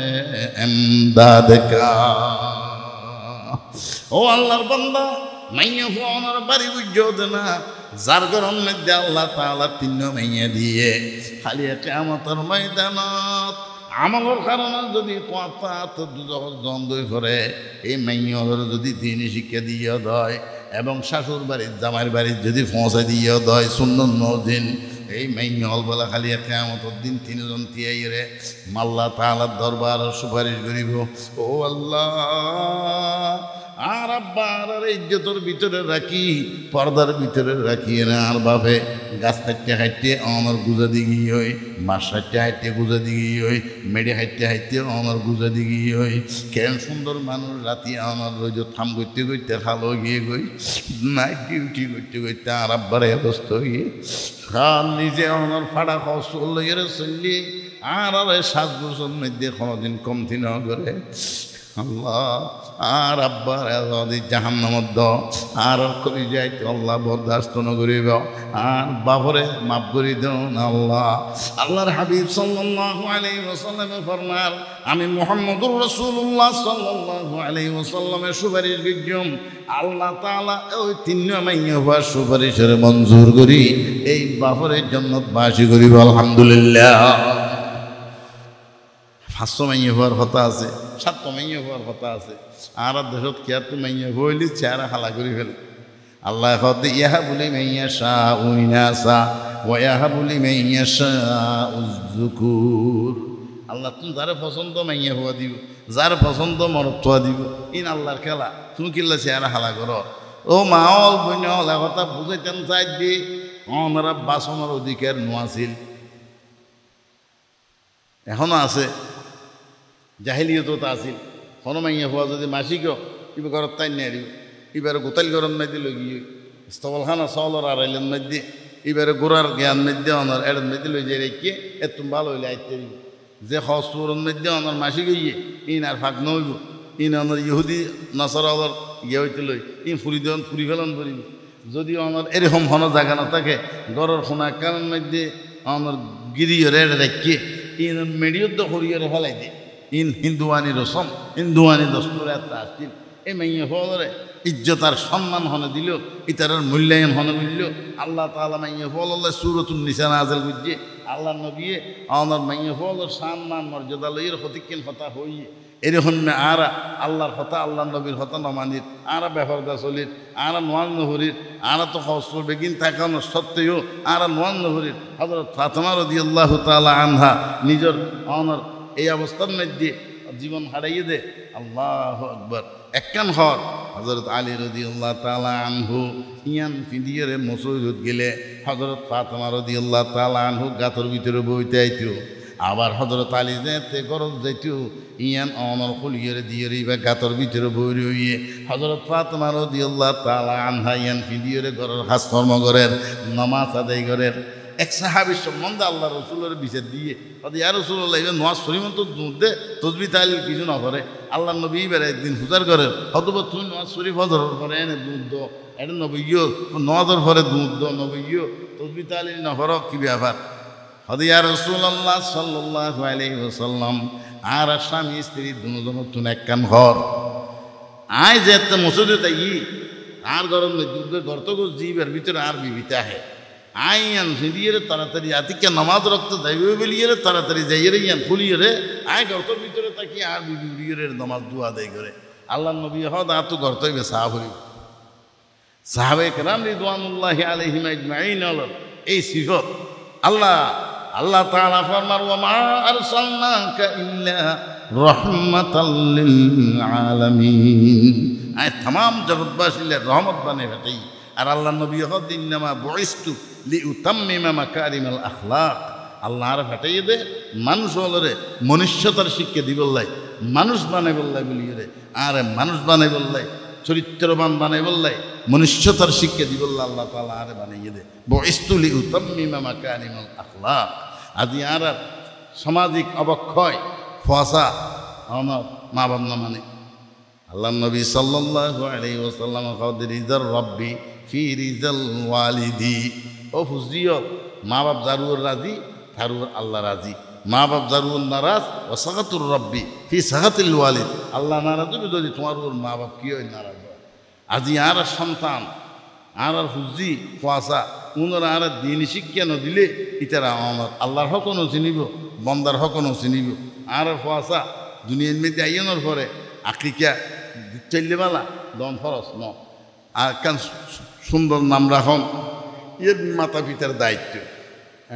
इमदाद का ओ अल्लाहर बंदा माइया फोनर बारी बुझोद ना যার গরম মধ্যে আল্লাহ তাআলা তিন মাইয়া দিয়ে খালি কিয়ামতের ময়দানত আমলের কারণে যদি কথা তো দুজক দ্বন্দ্ব করে এই মাইয়ার যদি দিন শিক্ষা দিয়ে দেয় এবং শাশুর বাড়ির জামাইয়ের বাড়ির যদি পৌঁছে দিয়ে দেয় সুন্নত নদিন এই মাইয়াল বলা খালি কিয়ামতের দিন তিনজন তিয়াইরে আল্লাহ তাআলার দরবার সুপারিশ করিব ও আল্লাহ আর আব্বার আর ইজ্জতের ভিতরে রাখি পর্দার ভিতরে রাখি না আর বাপে গাছ হাঁটতে হাঁটতে আমার গুজা দিঘি হই মাছ হাঁটতে হাঁটতে গুজা দিঘি হই মেডে হাঁটতে হাঁটতে আমার গুজা দিঘি হই কেন সুন্দর মানুষ রাতি আমার রোজ থাম করতে করতে খালো গিয়ে গই নাইট ডিউটি করতে করতে আর আব্বার অবস্থা হয়ে খাল নিজে আমার ফাড়া খাওয়া চললে চললি আর 7 বছর মধ্যে কোনোদিন কমতি না করে আল্লাহ আর আব্বার যদি জাহান্নামত দাও আর করি যাইতে আল্লাহ বরদাস্ত নগরিব আর বাপরে মাফ করে দাও না আল্লাহ। আল্লাহর হাবিব সাল্লাল্লাহু আলাইহি ওয়াসাল্লামে ফরমান, আমি মুহাম্মদুর রাসূলুল্লাহ সাল্লাল্লাহু আলাইহি ওয়াসাল্লামের সুপারিশ গিজম আল্লাহ তাআলা ওই তিন মাইয়া হওয়ার সুপারিশের মঞ্জুর করি এই বাপরের জান্নাত বাসী করিব আলহামদুলিল্লাহ। 500 মাইয়া হওয়ার কথা আছে, 700 মাইয়া হওয়ার কথা আছে, আর দেশত কেয়ারতো মাইয়া হইলি চেহারা হালা করে ফেলে। আল্লাহ হতে ইহা বলি মাইয়া শাহ উইনাসা ও ইহা বলি মাইয়া শাহ উজ্জুকুর। আল্লাহ তুমি যারে পছন্দ মাইয়া হওয়া দিব, যার পছন্দ মরত্ব দিব, ইন আল্লাহর খেলা। তুমি কিল্লা চেহারা হালা করো। ও মাওল বইনল কথা বুঝাইতেন চাই দি আমরা বাসনের অধিকার নোয়াছিল, এখনো আছে, জাহিলিয়তো তা আছিল। কোনো মাইয়া হওয়া যদি মাসিক ইবে ঘরত তাই নিয়ে দিব, এবারে গোতাল গরম মাই দিল গিয়ে স্তবলখানা চলর আড়াইলেন মধ্যে এবারে গোড়ার জ্ঞান মধ্যে অনার এর মধ্যে লই যাই রেখে এত ভালো হইলে আইতে দিব। যে হস্তরণ মধ্যে অনার মাসিক গিয়ে ইন আর ফাঁক নইব, ইন অনার ইহুদি নসরালর ইয়ে হইতে লই ইন ফুরি দেন ফুরি ফেলন করিব। যদি অনার এরকম হন জায়গা না থাকে গড়ের সোনা কানের মধ্যে অনার গিরিয়ে রেড়ে রেখে ইন মেডিওর তো হরিয়ারে ফেলাই দিয়ে ইন হিন্দুয়ানি রসম হিন্দুয়ানি দস্তুর একটা আসছিল। এই মাইয়া ফলরে ইজ্জত আর সম্মান হনে দিল, ইতার মূল্যায়ন হনে মিলল। আল্লাহ তাআলা মাইয়া ফল সূরাতুন নিসা নাযিল করছে। আল্লাহ নবী আমার মাইয়া ফলর সম্মান মর্যাদা লইয়ের হতিকিন কথা হই এরকম আর আল্লাহর কথা আল্লাহ নবীর কথা নমানির আর ব্যাপারটা চলির আর নোয়াজ নহরির আর তো হস্র বেগিন থাকানো সত্ত্বেও আর নোয়াজ নহরির হযরত ফাতেমা রাদিয়াল্লাহু তাআলা আনহা নিজের অনর এই অবস্থার মধ্যে জীবন হারাইয়ে দে। আল্লাহু আকবার। একখান হর হযরত আলী রাদিয়াল্লাহু তাআলা আনহু ইয়ান ফিদিয়ারে মসজিদ গেলে হযরত ফাতেমা রাদিয়াল্লাহু তাআলা আনহু গাতর ভিতরে বইতে আইতো, আবার হযরত আলী যেতে গরজ যাইতো ইয়ান অনর খুলিয়ারে দিয়ারে বা গাতর ভিতরে বই রইয়ে হযরত ফাতেমা রাদিয়াল্লাহু তাআলা আনহা ইয়ান ফিদিয়ারে ঘরের কাজ কর্ম করেন, নামাজ আদায় করেন। এক সাহাবীর সম্বন্ধে আল্লাহ রসুলের বিচার দিয়ে ইয়া রাসূলুল্লাহ ইবে নওয়াজ শরীফ তো দুধ দে তসবি তাহলে কিছু না করে। আল্লাহ নবী বেড়ে একদিন হুজার করে হতবা তুই নওয়াজ শরীফ হজরের পরে এনে দুধ দো, এটা নবীও নওয়াজের পরে দুধ দো, নবীও তসবি তাহলে না করো কি ব্যাপার। হদ ইয়া রাসূলুল্লাহ সাল্লাল্লাহু আলাইহি ওয়াসাল্লাম আর স্বামী স্ত্রী দুজন তুন একখান ঘর আয় যেতে মসজিদে তাই আর গরম দুধ গর্ত গোস জীবের ভিতরে আর বিবিতা হে আইয়ান ফিরিয়ে তাড়াতাড়ি আতিকে নামাজ রক্ত যাইবে বলিয়ে তাড়াতাড়ি যাইয়ে ইয়ান ফুলিয়ে রে আয় গর্তর ভিতরে তাকি আর বিবি উড়িয়ে নামাজ দুয়া দেয় করে। আল্লাহ নবী হদ আর তো গর্ত হইবে সাহাবি সাহাবে কেরাম রিদওয়ানুল্লাহি আলাইহিম আজমাইন এই সিফত আল্লাহ আল্লাহ তাআলা ফরমান ওয়া মা আরসালনাকা ইল্লা রাহমাতাল লিল আলামিন। আয় तमाम জগৎবাসীর রহমত বানাই বেটাই। আর আল্লাহ নবী হদ ইন্নামা বুইস্তু লিউতাম্মিমা মাকারিমাল আখলাক। আল্লাহ আর ফাটাইয়ে দে মানুষ হলরে মনুষ্যতার শিক্ষা দি বললাই, মানুষ বানাই বললাই বলিয়ে রে আর মানুষ বানাই বললাই, চরিত্রবান বানাই বললাই, মনুষ্যতার শিক্ষা দি বললা আল্লাহ তাআলা আরে বানাইয়ে দে বুইস্তু লিউতাম্মিমা মাকারিমাল আখলাক। আজি আর সামাজিক অবক্ষয় ফসা আমার মা বাপ না মানে আল্লাহ নবী সাল্লাল্লাহু আলাইহি ওয়াসাল্লাম কওয়া রিজার রব্বি ফি রিজাল ওয়ালিদি। ও ফুজিও মা বাপ জারুর রাজি তারুর আল্লাহ রাজি, মা বাপ জারুর নারাজ ও সাগাতুর রব্বি ফি সাগাতিল ওয়ালিদ। আল্লাহ নারাজ হবে যদি তোমার ওর মা বাপ কি হয় নারাজ হয়। আজি আর সন্তান আর ফুজি খোয়াশা উনারা আর দিন শিক্ষা ন দিলে ইতারা আমার আল্লাহর হকনও চিনিব বন্দার হকনও চিনিব। আর খোয়াশা দুনিয়ার মধ্যে আইয়ানোর পরে আকিকা চললেবালা দম ফরস ন আর কান সুন্দর নাম রাখন এর মাতা পিতার দায়িত্ব।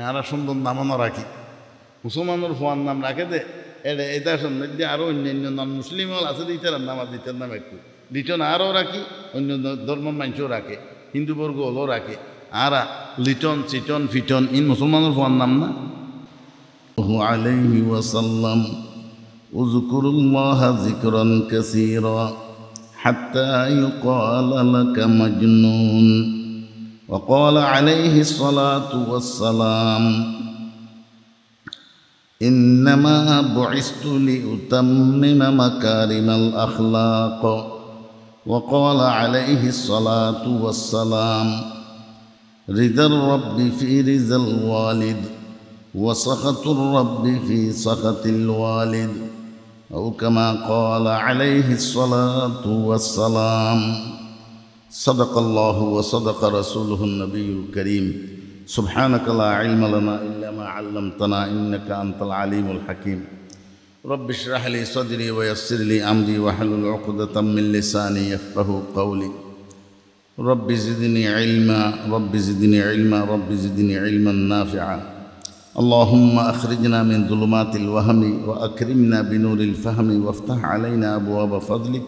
আর সুন্দর নামও রাখি মুসলমানের ফোয়ার নাম রাখে দে এটা মধ্যে আরও অন্যান্য নাম মুসলিম আছে দিতার নাম আর দিতার নাম একটু লিটন আরও রাখি, অন্য ধর্ম মানুষও রাখে, হিন্দুবর্গ হলেও রাখে। আর লিটন চিটন ফিটন ইন মুসলমানের ফোয়ার নাম না আলাইহি ওয়াসাল্লাম উযকুরুল্লাহা যিকরান কাসীরা হাত্তা ইউকালা লাকা মাজনুন। وقال عليه الصلاة والسلام إنما بعثت لأتمم مكارم الأخلاق وقال عليه الصلاة والسلام رضا الرب في رضا الوالد وسخط الرب في سخط الوالد أو كما قال عليه الصلاة والسلام صدق الله وصدق رسوله النبي الكريم سبحانك لا علم لنا إلا ما علمتنا إنك أنت العليم الحكيم رب اشرح لي صدري ويسر لي أمري واحلل عقدة من لساني يفقه قولي رب زدني علما رب زدني علما رب زدني علما نافعا اللهم أخرجنا من ظلمات الوهم وأكرمنا بنور الفهم وافتح علينا أبواب فضلك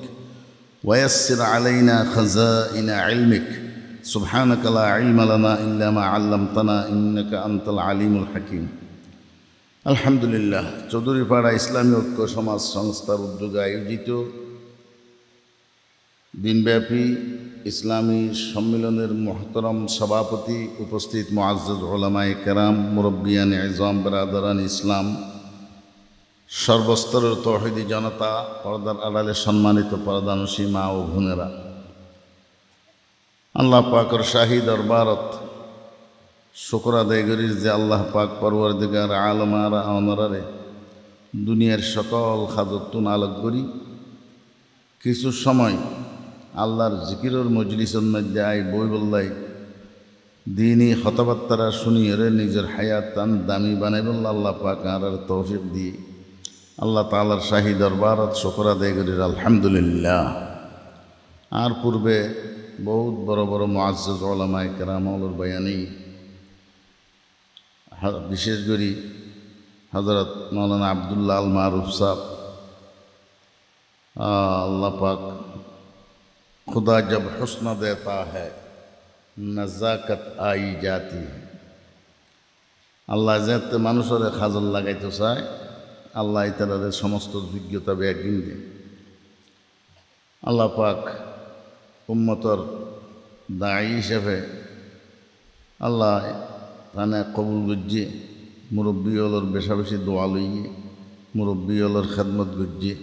ويسر علينا خزائن علمك سبحانك لا علم لنا إلا ما علمتنا إنك أنت العليم الحكيم আলহামদুলিল্লাহ চৌধুরীপাড়া ইসলামী ঐক্য সমাজ সংস্থার উদ্যোগে আয়োজিত দিনব্যাপী ইসলামী সম্মেলনের মহতরম সভাপতি উপস্থিত মুআজ্জাজ উলামায়ে কেরাম মুরব্বিয়ান ইজম বিরাদরান ইসলাম সর্বস্তরের তৌহিদি জনতা পর্দার আড়ালে সম্মানিত পর্দানসী মা ও বোনেরা আল্লাহ পাকের শাহী দরবারত শুকর আদায় করি যে আল্লাহ পাক পরওয়ারদিগার আলম আরা অনরারে দুনিয়ার সকল খাজতুন আলোক করি কিছু সময় আল্লাহর জিকিরের মজলিসের মধ্যে আই বই বললাই দিনই কথাবার্তারা শুনিয়ে নিজের হায়াত তান দামি বানাই বলল আল্লাহ পাক আর তৌফিক দিয়ে আল্লাহ তাআলার শাহী দরবারত শুকর আদায় করি আলহামদুলিল্লাহ। আর পূর্বে বহুত বড় বড় মুআজ্জাজ উলামায়ে কেরামর বয়ানি বিশেষ করে হযরত মাওলানা আব্দুল্লাহ আল মারুফ সাহেব अल्लाह पाक खुदा जब हुस्न देता है नज़ाकत आई जाती है আল্লাহ যেতে মানুষের খাজল লাগাইতে চায় আল্লাহ তাদের সমস্ত যোগ্যতা একদিন দেয়। আল্লাহ পাক উম্মতর দায়ী হিসেবে আল্লাহ তানে কবুল গুজ্জে মুরব্বী হলোর বেশা বেশি দোয়া লইয়ে মুরব্বী হলোর খেদমত গুজ্জে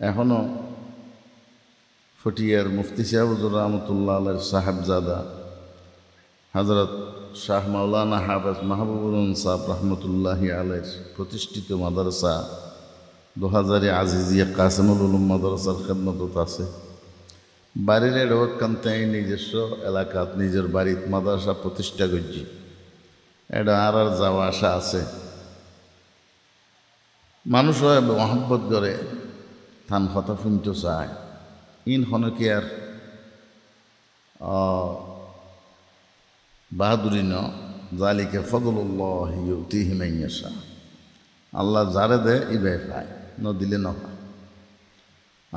এখনও ফটিয়ার মুফতি সাহেবুর রহমতুল্লাহ আলাইহির সাহেবজাদা হযরত শাহ মাওলানা হাফেজ মাহবুবুর সাহেব রহমতুল্লাহি আলাইহির প্রতিষ্ঠিত মাদ্রাসা 2000 আজিজিয়া কাসিমুল উলুম মাদ্রাসার খেদমতত আছে। বাড়ির এডকান্তে নিজস্ব এলাকাত নিজের বাড়িত মাদ্রাসা প্রতিষ্ঠা করছি এটা আর যাওয়া আসা আছে। মানুষ মহব্বত করে থান কথা শুনতে চায় ইন হনকি আর বাহাদুরি ন জালিকে ফদলুল্লাহ ইউতিহি মান ইয়াশা আল্লাহ যারে দেয় ইবে পায় ন দিলে ন পায়।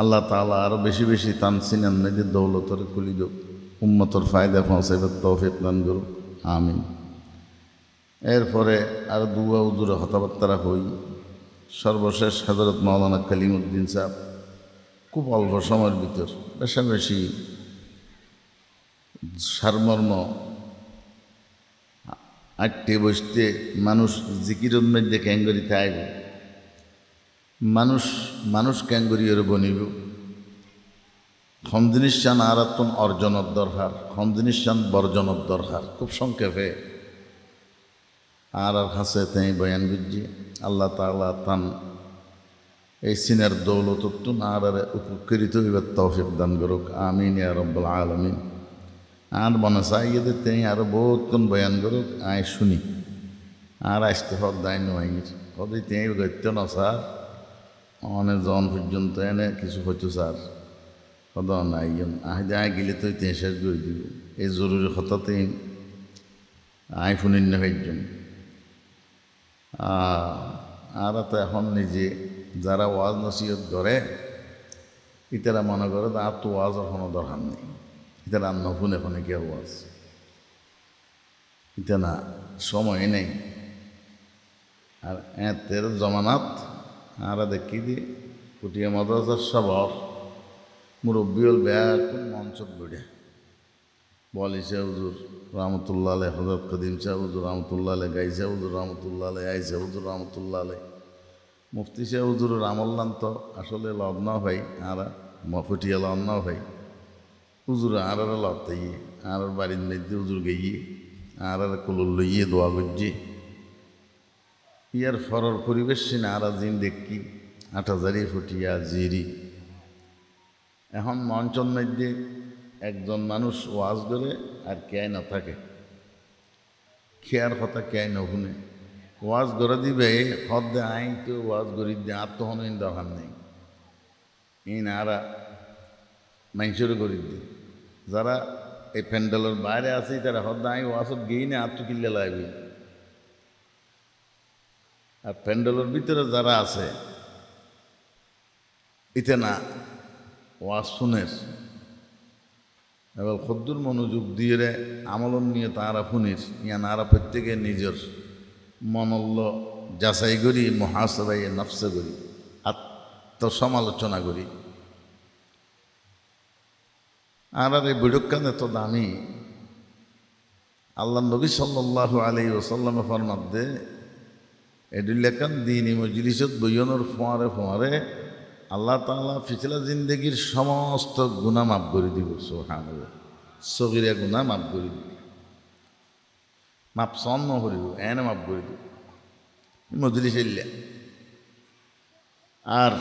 আল্লাহ তাআলা আরও বেশি বেশি তান সিনান নদীর দৌলতর কুলি দোক উম্মতর ফায়দা পৌঁছাইবার তৌফিক দান করুক আমিন। এরপরে আর দুয়া উজুরে কথাবার্তা হই। সর্বশেষ হযরত মাওলানা কালিমউদ্দিন সাহেব খুব অল্প সময়ের ভিতর বেশি সারমর্ম আটটে বসতে মানুষ জিকিরের মধ্যে ক্যাঙ্গরিতে আইব মানুষ ক্যাঙ্গরিয়ের বনিব হম জিনিস চান আরাতন অর্জনের দরকার হম জিনিস চান বর্জনের দরকার খুব সংক্ষেপে আর কাছে তাই বয়ান বুঝছি আল্লাহ তাআলা তান এই সিনের দৌলততুন আর উপকৃত হইবার তৌফিক দান করুক আমিন ইয়া রাব্বাল আলামিন। আর মনে চাই এতে তাই আরও বহুতক্ষণ বয়ান করুক আয় শুনি আর আসতে হক দায় নয় হতে তাই গত্য না স্যার অনেক জন পর্যন্ত এনে কিছু হইতো স্যার হদ নাই আয় গেলে তো তাই শেষ করে দিব এই জরুরি হতাতে আয় শুনিন না হইজন আর তো এখন নিজে যারা ওয়াজ নসিহত করে ইতারা মনে করে আর তো ওয়াজের কোনো দরকার নেই ইতারা আর নফুন এখানে কে ওয়াজ ইতা না সময় নেই। আর এতের জমানাত আর দেখি দি কুটিয়া মাদ্রাসার সবর মুরব্বী হল বেয়া খুব মঞ্চত গড়ে বলি শাহ হুজুর রহমতুল্লাহ আলাই, হযরত কদিম শাহ হুজুর রহমতুল্লাহ আলাই, গাই শাহ হুজুর রহমতুল্লাহ আলাই, আই শাহ হুজুর রহমতুল্লাহ আলাই, মুফতি শাহ হুজুরের আমল্লান তো আসলে লগ্ন ভাই আর মফুটিয়া লগ্ন ভাই হুজুর আর লড়তাই আর বাড়ির মধ্যে হুজুর গিয়ে আর কুলুর লইয়ে দোয়া করছি ইয়ার ফরর পরিবেশ সিনা আর জিন দেখি ৮,০০০ ফুটিয়া জিরি এখন মঞ্চন মধ্যে একজন মানুষ ওয়াজ করে আর কেয় না থাকে, খেয়ার কথা কেয় না শুনে ওয়াজ করে দিবে হদ দে আইন তো ওয়াজ করি দে আর তখন দরকার নেই ইন আরা মানুষেরও করি দি যারা এই প্যান্ডেলের বাইরে আছে তারা হদ আই ওয়াজত গিয়ে না আর তো কিল্লে লাগবে, আর প্যান্ডেলের ভিতরে যারা আছে ইতে না ওয়াজ শুনেস এবার খদ্দুর মনোযোগ দিয়ে আমলন নিয়ে তাঁরা শুনিস ইয়ান আরা প্রত্যেকে নিজের মনল্য যাচাই করি মহাসবাই নফসে করি আত্মসমালোচনা করি। আর এই বুড়কান এত দামি আল্লাহ নবী সাল্লাল্লাহু আলাইহি ওয়াসাল্লাম ফরমাদ্দে এডুল্লাকান দিন মজলিসত বইয়নোর ফোঁয়ারে ফোঁয়ারে আল্লাহ তাআলা পিছলা জিন্দগির সমস্ত গুনাহ মাফ করে দিব। সুবহানাল্লাহ, সগীরা গুনাহ মাফ করে দিব, মাপ সন্ন করিব এনে মাপ করে দিব মজলিস এলিয়া। আর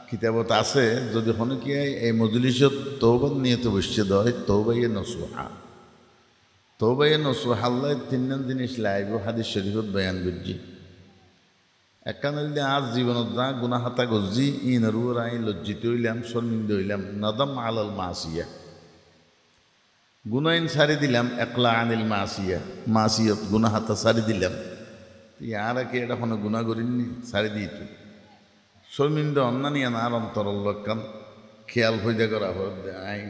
কিতাবত আছে যদি হনকিয়ায় এই মজলিসত তওবা নিয়ে তো বসছে দয় তওবায়ে নসুহা, তওবায়ে নসুহা আল্লাহ তিনজন জিনিস লাইব হাদিস শরীফত বয়ান করছি। একানলে আজ জীবনত যা গুনাহ হাতা গজি ইনরু রাই লজ্জিত হইলাম শর্মিন্দ হইলাম নদম আলাল মাসিয়া গুনাইন সারি দিলাম একলা আনিল মাসিয়া মাসিয়ত গুনাহ হাতা সারি দিলাম আর কি এটা কোনো গুনাহ করিনি সারি দিই তো শর্মিন্দ অন্যানিয়া আর অন্তরল্লকান খেয়াল হইয়া করা হয়ে আই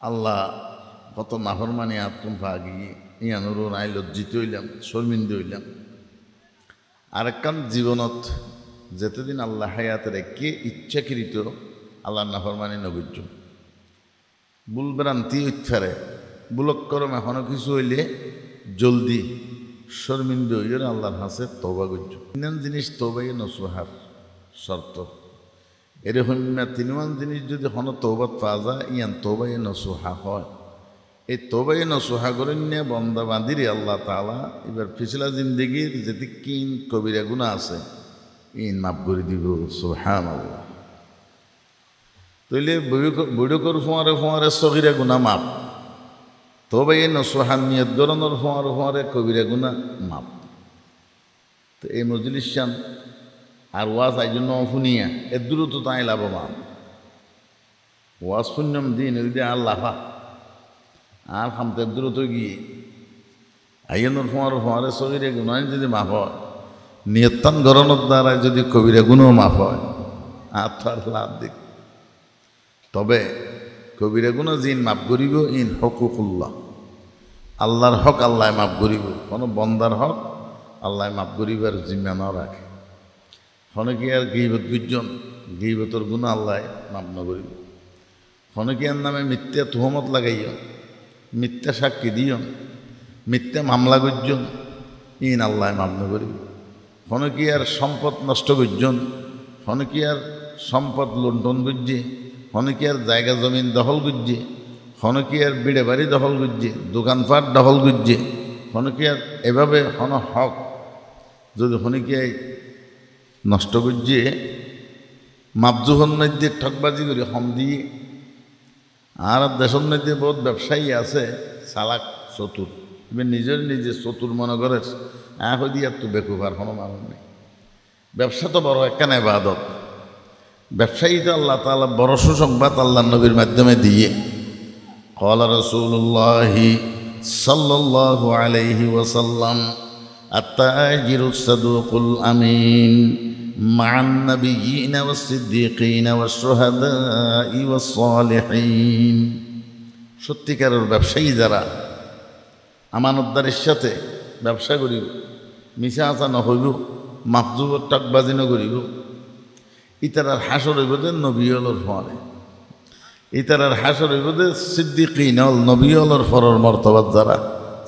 আল্লাহ কত নাফরমানি আত্ম ভাগি ইয়ানুরু রাই লজ্জিত হইলাম শর্মিন্দ হইলাম। আরেকখান জীবনত যেতদিন আল্লাহ হায়াতে রেখে ইচ্ছাকৃত আল্লাহ নাফরমানি নগর্য ভুলভ্রান্তি উৎফারে বুলক্করম এখনো কিছু হইলে জলদি শর্মিন্দ হইয়া আল্লাহর হাসে তওবা করছ। তিন জিনিস তওবাই নসুহার শর্ত এরকম না তিনমান জিনিস যদি হন তওবাত পাওয়া যায় ইয়ান তওবাই নসুহা হয়। এই তওবায়ে নসুহা করেন নিয়ে বন্দা বাঁধিরে আল্লাহ তাআলা এবার পিছলা জিন্দগির যেতে কিন কবিরা গুনাহ আছে ইন মাফ করে দিব। সুবহানাল্লাহ, তইলে বুড়োকর ফোঁয়ারে ফোঁয়ারে সগীরা গুনাহ মাপ, তওবায়ে নসুহা নিয়ত গরনের ফোঁয়ারে ফোঁয়ারে কবিরা গুনাহ মাপ। তো এই মজলিস শান আর ওয়াজ এই জন্য শুনিয়া এর দ্রুত তাই লাভবান ওয়াজ শূন্যম দিন যদি আর লাফা আর খামতে দ্রুত গিয়ে আইনের ফোঁয়ারে সগীরা গুনাহ যদি মাফ হয় নিয়ত্তান গরনের দ্বারা যদি কবিরা গুনাহ মাফ হয় আর তো আর লাভ দেখ। তবে কবিরা গুনাহ জিন মাফ করিব ইন হকুকুল্লাহ আল্লাহর হক আল্লাহ মাফ করিব, কোনো বন্দার হক আল্লাহ মাফ করিবার জিম্মা না রাখে। হনকি আর গীবত গুজন গীবতর গুনাহ আল্লাহ মাফ না করিব, হনকিয়ার নামে মিথ্যা তুহমত লাগাইও মিথ্যা সাক্ষী দিও মিথ্যা মামলা করজন ইন আল্লাহ মাফ না করিব। হনকিয়ার সম্পদ নষ্ট করজন হনকিয়ার সম্পদ লুণ্ঠন করছে হনকিয়ার জায়গা জমিন দখল করছে হনকিয়ার বিড়ে বাড়ি দখল করছে দোকানপাট দখল করছে হনকিয়ার এভাবে হন হক যদি হনকিয়ায় নষ্ট করছে মাপজুহন মধ্যে ঠকবাজি করে হম দিয়ে। আর দেশের মধ্যে বহুত ব্যবসায়ী আছে চালাক চতুর, তুমি নিজের নিজে চতুর মনে করে আহ দিয়ে তো বেকুবার কোনো মানুষ নেই। ব্যবসা তো বড় একখানে ইবাদত, ব্যবসায়ীটা আল্লাহ তাআলা বড় সুসংবাদ আল্লাহ নবীর মাধ্যমে দিয়ে ক্বালা রাসূলুল্লাহি সাল্লাল্লাহু আলাইহি ওয়াসাল্লাম আত-তাজিরুস সাদুকুল আমিন মা'আন নাবিয়্যিনা ওয়াস-সিদ্দীকিনা ওয়াশ-শুহাদা'i ওয়াস-সালিহিন। সত্যিকারের ব্যবসায়ী যারা আমানতদারির সাথে ব্যবসা করিব মিছা আচা নহইব মাফজুবর টাকবাজি নকরিব ইতারার হাসর হইব যে নবী হলর ফোয়ারে ইতারার হাসর হইব সিদ্দিকিন নবী হলর ফরর মর্তবাদ যারা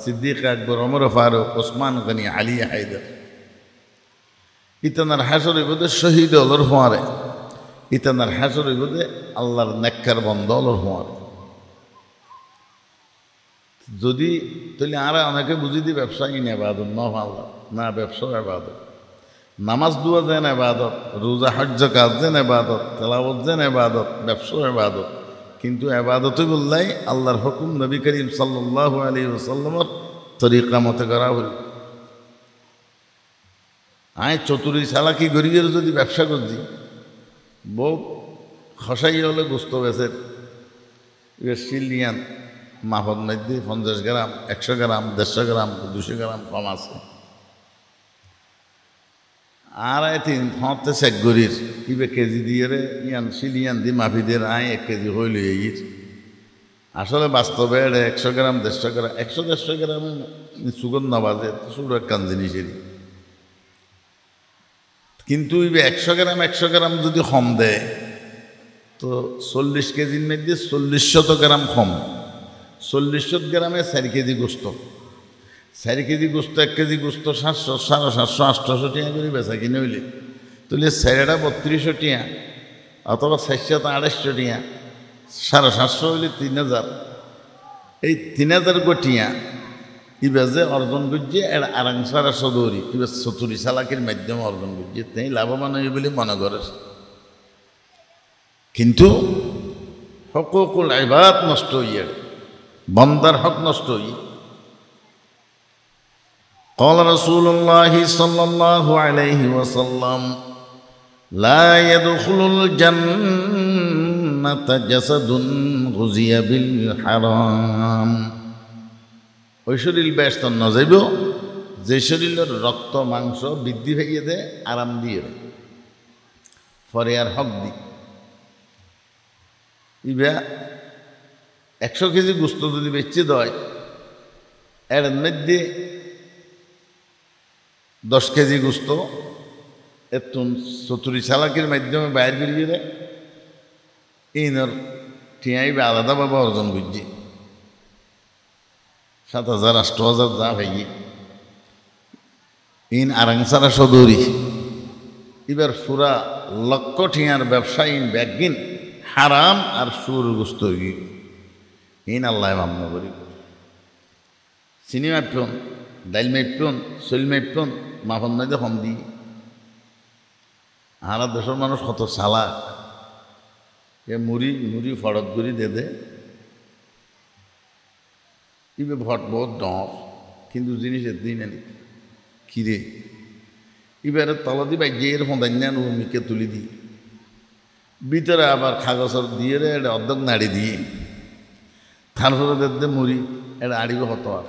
সিদ্দিক আকবর ওমর ফারুক ওসমান গনি আলী হায়দার ইতানার হাসর হইব শহীদ হলর ফোয়ারে ইতানার হাসর হইব আল্লাহর নেককার বন্ধ হলর ফোয়ারে যদি তাহলে আর অনেকে বুঝি দি ব্যবসা ইন এবাদত ন আল্লাহ না ব্যবসা এবাদত নামাজ দুয়া যেন এবাদত রোজা হজ্জ কাজ যেন এবাদত তেলাওয়াত যেন এবাদত ব্যবসা এবাদত কিন্তু এবাদতই বললাই আল্লাহর হুকুম নবী করিম সাল্লাল্লাহু আলাইহি ওয়াসাল্লামের তরিকা মতে করা হইল আয় চতুরি চালাকি গরিবের যদি ব্যবসা করছি বউ খসাই হলে গোস্ত বেচের সিলিয়ান মাফত মধ্যে 50 গ্রাম 100 গ্রাম 150 গ্রাম 200 গ্রাম কম আছে আর তিন হতে শেখ গরির ইবে কেজি দিয়ে রে ইয়ান সিলিয়ান দি মাফিদের আয় 1 কেজি হইল এই আসলে বাস্তবে 100 গ্রাম 150 গ্রাম 100-150 গ্রামে সুগন্ধ বাজে শুরু একখান জিনিসেরই কিন্তু ইবে 100 গ্রাম যদি কম দেয় তো 40 কেজির মধ্যে 40 গ্রাম কম 40 গ্রামে 4 কেজি গোস্ত 4 কেজি গোস্ত 1 কেজি গোস্ত 700 750 800 টাকা করে বেচা কিনে হইলে তাহলে 3200 টাকা অথবা 400 250 টাকা 750 হইলে 3000 এই 3000 গোটিয়া ইবে যে অর্জন করছে এর আরাংসারা সদরি ইবে চতুরি চালাকির মাধ্যমে অর্জন করছে তাই লাভবান হই বলে মনে করে কিন্তু হকুকুল ইবাদ নষ্ট হইয়া বন্দার হক নষ্ট হই قال رسول الله صلى الله عليه وسلم لا يدخل الجنة جسد غزي بالحرام ওই শরীর ব্যস্ত ন যাইব যে শরীরের রক্ত মাংস বৃদ্ধি হইয়ে দেয় আরাম দিয়ে পরে আর হক দি ইবা 100 কেজি গোস্ত যদি বেচে দেয় এর মধ্যে 10 কেজি গোস্ত এত চতুরি চালাকির মাধ্যমে বাইর করিয়ে দেয় ইনর টিয়াই বা আলাদাভাবে অর্জন করছে 7000 8000 যা হয়ে ইন আরাংসারা সদরি এবার পুরা লক্ষ টিয়ার ব্যবসা ইন ব্যাগিন হারাম আর সুর গোস্ত ইন আল্লাহ মামলা করি চিনি মাপন ডাইল মাপন চইল মাপন মাফন নাই কম দি আর দেশের মানুষ কত চালাক এ মুড়ি মুড়ি ফরত করি দে ইবে ভট বহুত ডর কিন্তু জিনিসের দিন আনি কিরে এবারে তলদি বাই গিয়ে ফোঁদাইন মিকে তুলি দিই ভিতরে আবার কাগজর দিয়ে রে এটা অর্ধেক নাড়ি দিয়ে তারপরে দেখতে মুড়ি এটা আড়িবে হতো আর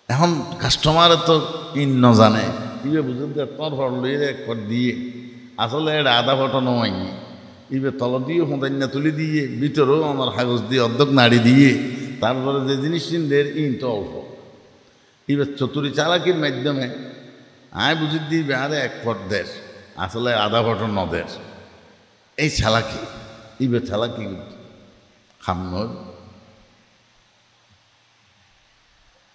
এখন কাস্টমারে তো ইন ন জানে ইবে বুঝতে তোর ফল লইয়ে একবার দিয়ে আসলে এটা আধা ফটো নয় ইবে তল দিয়ে ফোঁদাইনা তুলি দিয়ে ভিতরেও আমার কাগজ দিয়ে অর্ধেক নাড়ি দিয়ে তারপরে যে জিনিস চিনদের ইন তো অল্প এবার চতুরি চালাকির মাধ্যমে আয় বুঝি দিবে আরে 1 ফট দেশ আসলে আধা ফটো ন দেশ এই চালাকি ইবে চালাকি খাম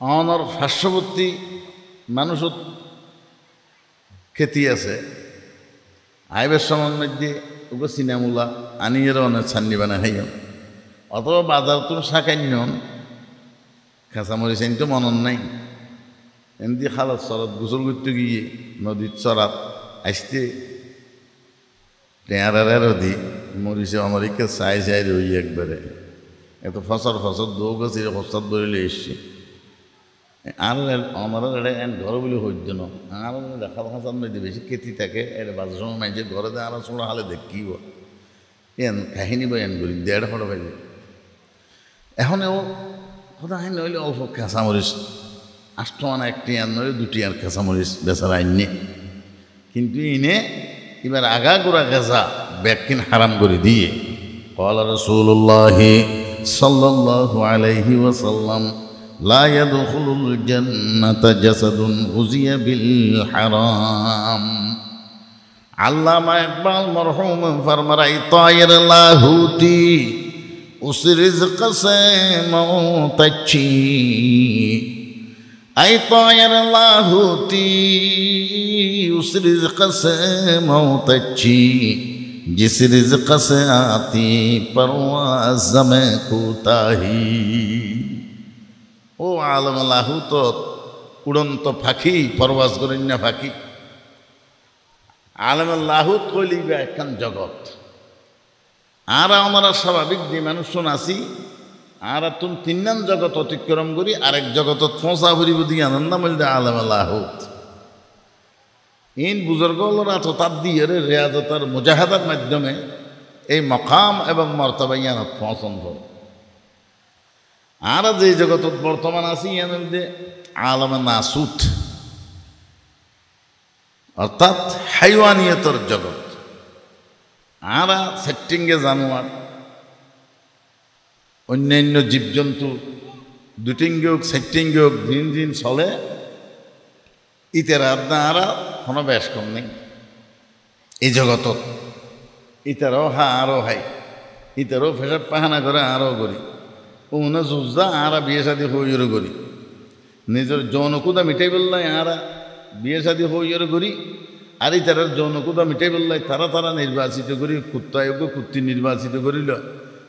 অনর পার্শ্ববর্তী মানুষত খেতি আছে আইবের সময়ের মধ্যে ওকে সিনেমুলা আনিয়ে অনেক ছান্নি বানা খাইও অথবা বাজার তো শাকান্য কাঁচামরিচ তো মনন নাই এমনি খালত চরত গোসল করতে গিয়ে নদীর চরাত আসতে টেঁয়ারেরও দি মরিচে অমরিকে চাই চাই রই একবারে এত ফসর দৌ গাছ হস্তাত বলিলে এসছে আর আমার এটা ঘর বলে হইত না আর দেখা খাঁচার মধ্যে বেশি খেতি থাকে এটা বাজার সময় মাইছে ঘরে দেয় আর ছোড়া হালে দেখিব এন কাহিনী বা এন করি 1.5 ফটো পাইলে এখন ও কথা নইলে অল্প কাঁচামরিচ 8 আনা 1 টিয়ার নইলে 2 টিয়ার কাঁচামরিচ বেচারা আইনে কিন্তু ইনে এবার আগা গোড়া কাঁচা ব্যাগকিন হারাম করে দিয়ে قال رسول الله صلى الله عليه وسلم لا يدخل الجنة جسد غزي بالحرام علامہ اقبال مرحوم فرمائے طائر لاہوتی उस रिज़्क़ से मौत अच्छी ऐ तायर लाहौती उस रिज़्क़ से मौत अच्छी जिस रिज़्क़ से आती परवाज़ में कोताही। ও আলম লাহুত উড়ন্ত পাখি পরবাস করেন না পাখি। আলম লাহুত কইলিবা একখান জগৎ। আর আমরা স্বাভাবিক যে মানুষ আছি আর তুমি তিন জগৎ অতিক্রম করি আরেক জগতত পৌঁছা ফুরিব দিয়ে আনন্দ মিলতে আলম লাহুত। ইন বুজুর্গরা তো তার দিয়ে রেয়াজতার মুজাহাদার মাধ্যমে এই মকাম এবং মর্তবাইয়ানত পৌঁছন করে। আর যে জগতত বর্তমান আছি ইয়ার মধ্যে আলম নাসুত অর্থাৎ হাইওয়ানিয়তর জগৎ। আরা সেটিংয়ে জানোয়ার অন্যান্য জীবজন্তু দুটিঙ্গে হোক সেটিঙ্গে হোক দিন দিন চলে ইতের আদনা আরা কোনো বেশ কম নেই এই জগতত। ইতারও হা আরও হাই ইতারও ফেসাব পাহানা করে আরও করি উনা জুজা আরা বিয়ে শাদী হইয়রও করি নিজের যৌনকুদা মিটাই বললাই আরা বিয়ে শাদী হইয়রও করি। আর এই তারা যৌনকুদা মিটাই বললাই তারা তারা নির্বাচিত করি কুত্তায়োগ্য কুত্তি নির্বাচিত করিল